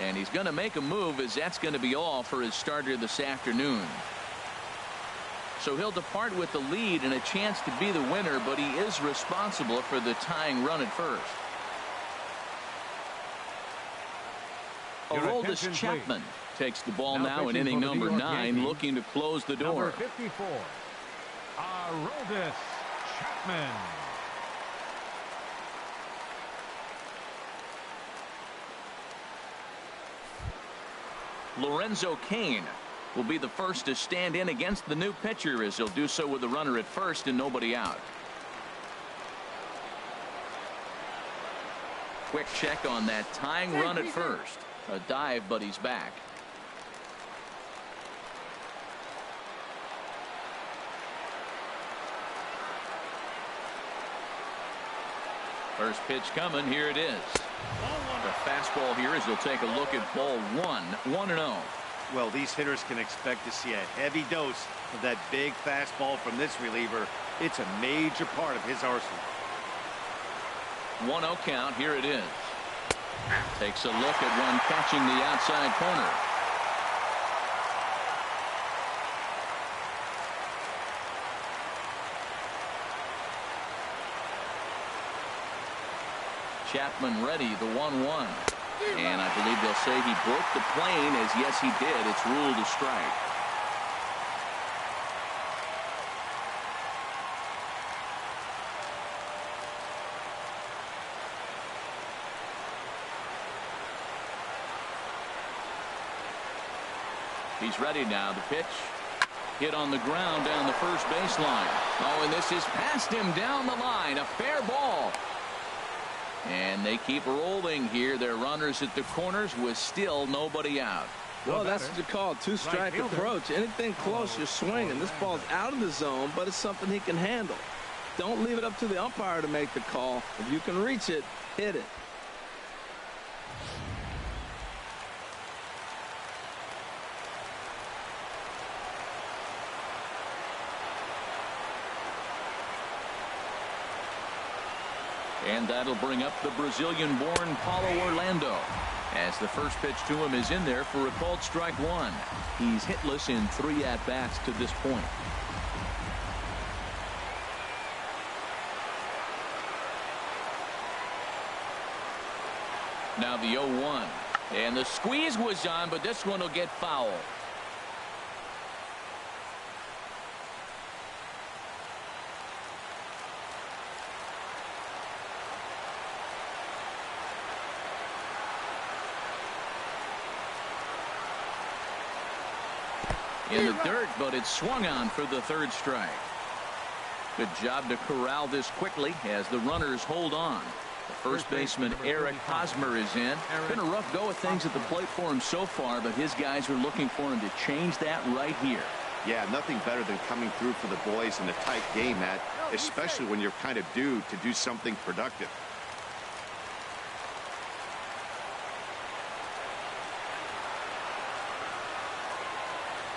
And he's going to make a move as that's going to be all for his starter this afternoon. So he'll depart with the lead and a chance to be the winner, but he is responsible for the tying run at first. Aroldis Chapman takes the ball now in inning number 9, looking to close the door. Number 54, Aroldis Chapman. Lorenzo Cain will be the first to stand in against the new pitcher, as he'll do so with the runner at first and nobody out. Quick check on that tying run at first. A dive, but he's back. First pitch coming. Here it is. The fastball here as he'll take a look at ball 1. 1-0. Well, these hitters can expect to see a heavy dose of that big fastball from this reliever. It's a major part of his arsenal. 1-0 count. Here it is. Takes a look at one catching the outside corner. Chapman ready, the 1-1. And I believe they'll say he broke the plane, as yes he did. It's ruled a strike. He's ready now. The pitch hit on the ground down the first baseline. Oh, and this is past him down the line. A fair ball. And they keep rolling here. Their runners at the corners with still nobody out. Well, that's what you call a two-strike approach. Anything close, you're swinging. This ball's out of the zone, but it's something he can handle. Don't leave it up to the umpire to make the call. If you can reach it, hit it. And that'll bring up the Brazilian-born Paulo Orlando, as the first pitch to him is in there for a called strike 1. He's hitless in 3 at-bats to this point. Now the 0-1. And the squeeze was on, but this one will get foul. In the dirt, but it's swung on for the 3rd strike. Good job to corral this quickly as the runners hold on. The first baseman Eric Hosmer is in. Been a rough go of things at the plate for him so far, but his guys are looking for him to change that right here. Yeah, nothing better than coming through for the boys in a tight game, Matt, especially when you're kind of due to do something productive.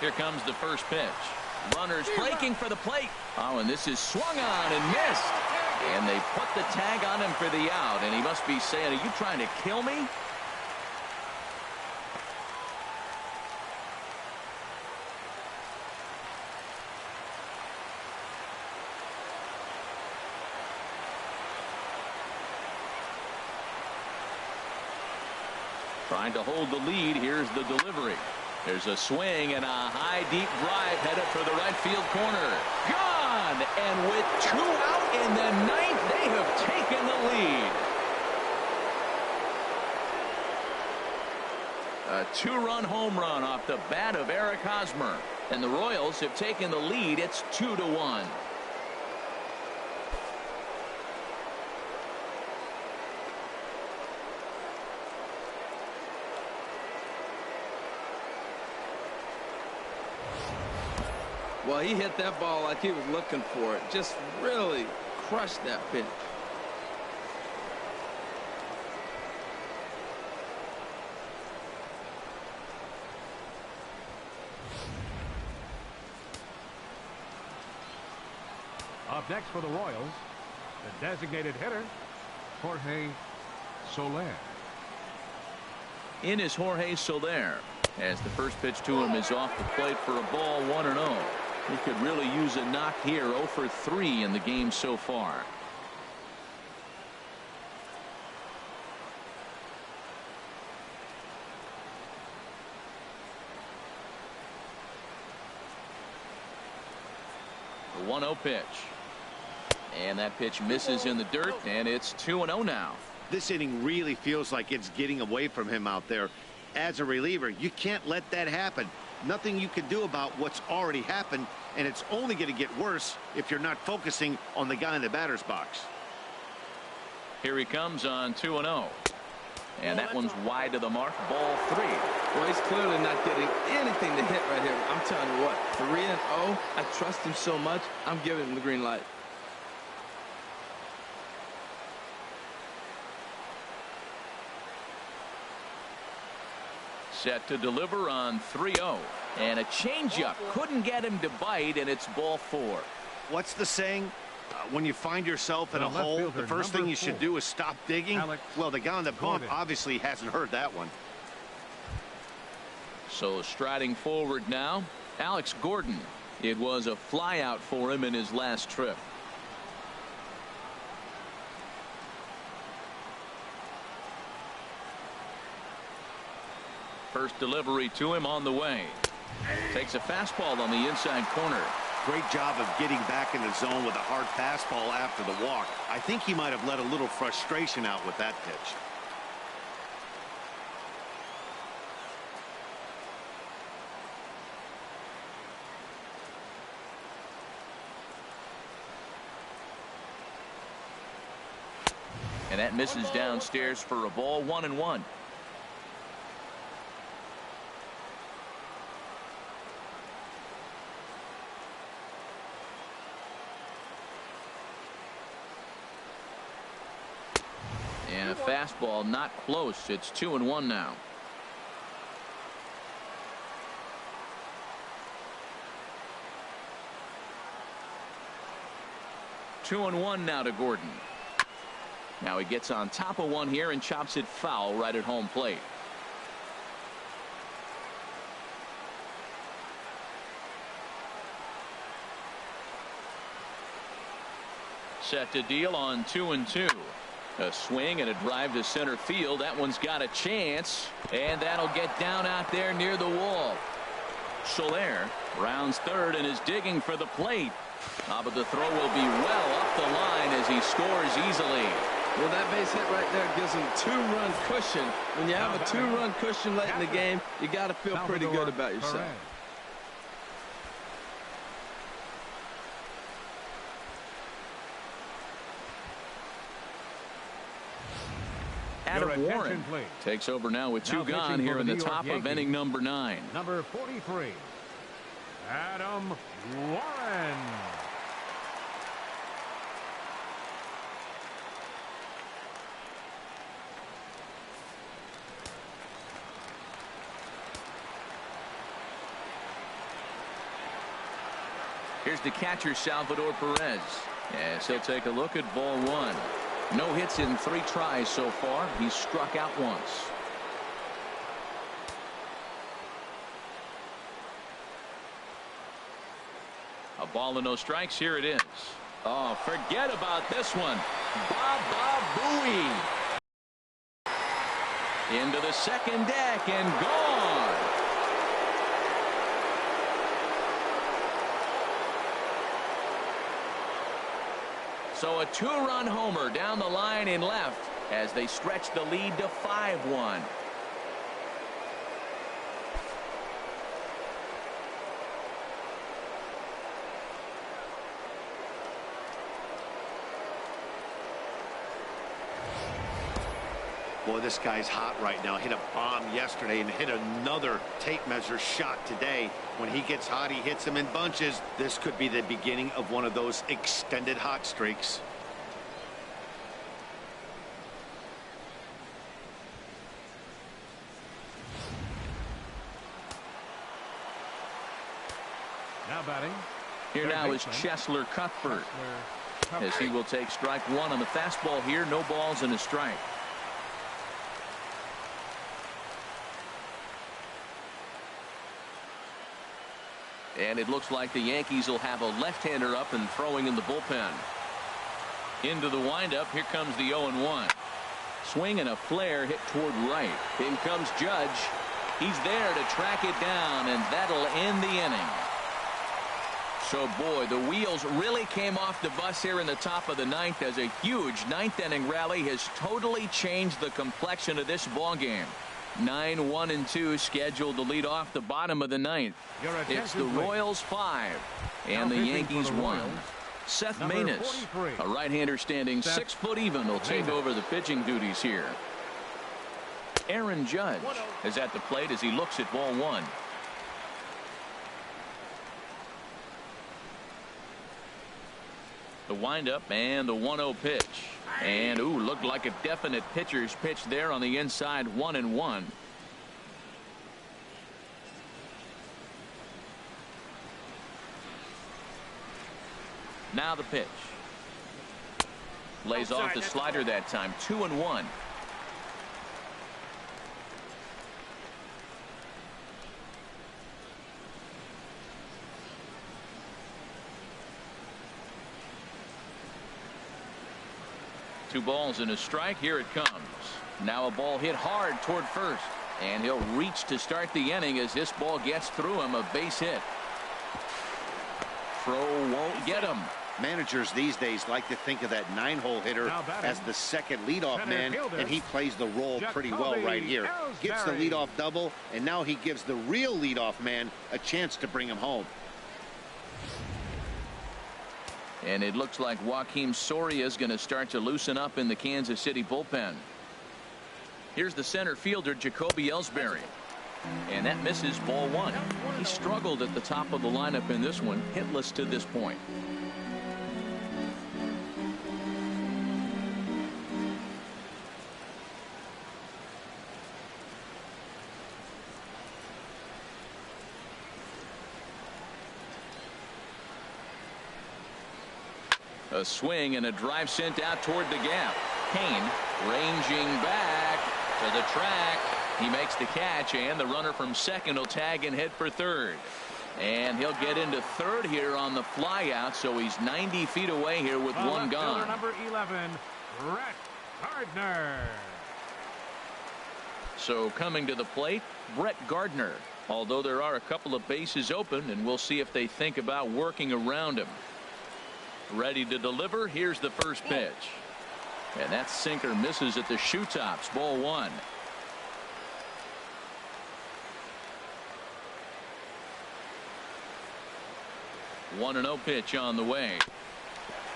Here comes the first pitch. Runners breaking for the plate. Oh, and this is swung on and missed. And they put the tag on him for the out. And he must be saying, are you trying to kill me? Trying to hold the lead. Here's the delivery. There's a swing and a high deep drive headed for the right field corner. Gone! And with 2 out in the 9th, they have taken the lead. A 2-run home run off the bat of Eric Hosmer. And the Royals have taken the lead. It's 2-1. Well, he hit that ball like he was looking for it. Just really crushed that pitch. Up next for the Royals, the designated hitter, Jorge Soler. In is Jorge Soler, as the first pitch to him is off the plate for a ball, 1-0. He could really use a knock here. 0 for 3 in the game so far. The 1-0 pitch. And that pitch misses in the dirt, and it's 2-0 now. This inning really feels like it's getting away from him out there. As a reliever, you can't let that happen. Nothing you can do about what's already happened, and it's only going to get worse if you're not focusing on the guy in the batter's box. Here he comes on 2-0. And that one's wide to the mark. Ball 3. Well, he's clearly not getting anything to hit right here. I'm telling you what, 3-0. I trust him so much. I'm giving him the green light. Set to deliver on 3-0. And a changeup couldn't get him to bite, and it's ball 4. What's the saying? When you find yourself in a hole, the first thing you should do is stop digging. Well, the guy on the bump obviously hasn't heard that one. So striding forward now, Alex Gordon. It was a flyout for him in his last trip. First delivery to him on the way. Takes a fastball on the inside corner. Great job of getting back in the zone with a hard fastball after the walk. I think he might have let a little frustration out with that pitch. And that misses downstairs for a ball, 1-1. And a fastball not close. It's 2-1 now. Two and one now to Gordon. Now he gets on top of one here and chops it foul right at home plate. Set to deal on 2-2. A swing and a drive to center field. That one's got a chance, and that'll get down out there near the wall. Soler rounds third and is digging for the plate. But the throw will be well up the line as he scores easily. Well, that base hit right there gives him two-run cushion. When you have a two-run cushion late in the game, you got to feel pretty good about yourself. Adam Warren takes over now with two gone here in the top of inning number 9. Number 43, Adam Warren. Here's the catcher, Salvador Perez, as he'll take a look at ball 1. No hits in 3 tries so far. He's struck out once. A ball and no strikes. Here it is. Oh, forget about this one. Baba Booey. Into the second deck and gone. So a 2-run homer down the line in left as they stretch the lead to 5-1. Boy, this guy's hot right now. Hit a bomb yesterday and hit another tape measure shot today. When he gets hot, he hits them in bunches. This could be the beginning of one of those extended hot streaks. Now batting. Here now is Cheslor Cuthbert, as he will take strike one on the fastball here. No balls and a strike. And it looks like the Yankees will have a left-hander up and throwing in the bullpen. Into the windup. Here comes the 0-1. Swing and a flare hit toward right. In comes Judge. He's there to track it down, and that'll end the inning. So, boy, the wheels really came off the bus here in the top of the ninth, as a huge ninth-inning rally has totally changed the complexion of this ballgame. 9-1-2 scheduled to lead off the bottom of the ninth. It's the Royals 5 and the Yankees 1. Seth Maness, a right-hander standing 6 foot even, will take over the pitching duties here. Aaron Judge is at the plate as he looks at ball one. The windup and the 1-0 pitch. And, ooh, looked like a definite pitcher's pitch there on the inside. 1-1. Now the pitch. Lays off the slider that time. 2-1. Two balls and a strike. Here it comes. Now a ball hit hard toward first, and he'll reach to start the inning as this ball gets through him. A base hit. Throw won't get him. Managers these days like to think of that 9-hole hitter as the second leadoff man, and he plays the role pretty well right here. Gets the leadoff double, and now he gives the real leadoff man a chance to bring him home. And it looks like Joakim Soria is going to start to loosen up in the Kansas City bullpen. Here's the center fielder, Jacoby Ellsbury. And that misses ball one. He struggled at the top of the lineup in this one, hitless to this point. A swing and a drive sent out toward the gap. Kane ranging back to the track. He makes the catch, and the runner from second will tag and head for third. And he'll get into third here on the fly out, so he's 90 feet away here with one gone. Number 11, Brett Gardner. So coming to the plate, Brett Gardner. Although there are a couple of bases open, and we'll see if they think about working around him. Ready to deliver. Here's the first pitch. And that sinker misses at the shoe tops. Ball one. One and 0 pitch on the way.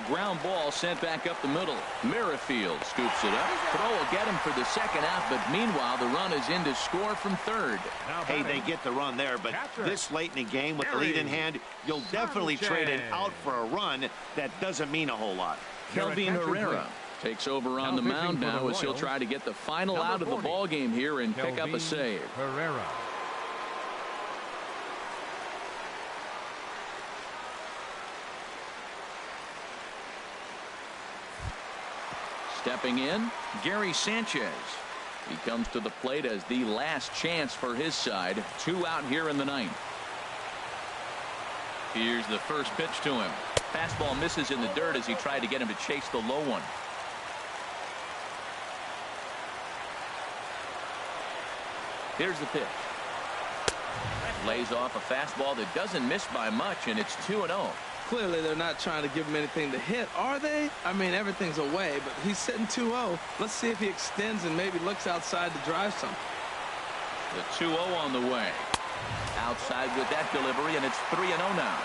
Ground ball sent back up the middle. Merrifield scoops it up. Throw will get him for the second out, but meanwhile the run is in to score from third. Hey, they get the run there, but this late in the game with the lead in hand, you'll definitely trade an out for a run. That doesn't mean a whole lot. Kelvin Herrera takes over on the mound now as he'll try to get the final out of the ball game here and pick up a save. Herrera. Stepping in, Gary Sanchez. He comes to the plate as the last chance for his side. 2 out here in the ninth. Here's the first pitch to him. Fastball misses in the dirt as he tried to get him to chase the low one. Here's the pitch. Lays off a fastball that doesn't miss by much, and it's 2-0. Clearly they're not trying to give him anything to hit, are they? I mean, everything's away, but he's sitting 2-0. Let's see if he extends and maybe looks outside to drive something. The 2-0 on the way. Outside with that delivery, and it's 3-0 now.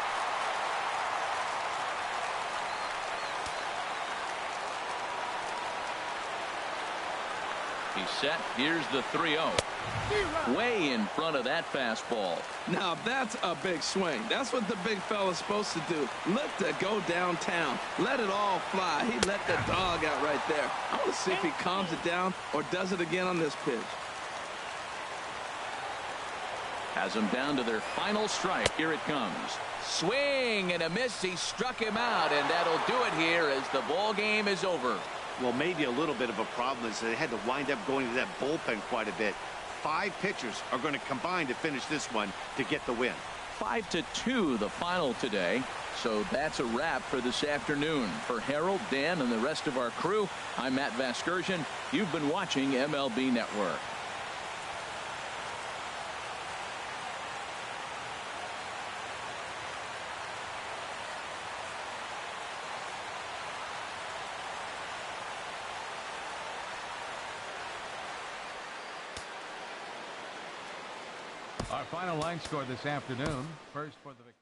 He's set. Here's the 3-0. Way in front of that fastball. Now that's a big swing. That's what the big fella's supposed to do. Look to go downtown. Let it all fly. He let the dog out right there. I want to see if he calms it down or does it again on this pitch. Has them down to their final strike. Here it comes. Swing and a miss. He struck him out, and that'll do it here as the ball game is over. Well, maybe a little bit of a problem is they had to wind up going to that bullpen quite a bit. 5 pitchers are going to combine to finish this one to get the win. 5-2 the final today. So that's a wrap for this afternoon. For Harold, Dan, and the rest of our crew, I'm Matt Vasgersian. You've been watching MLB Network. Our final line score this afternoon. First for the victory.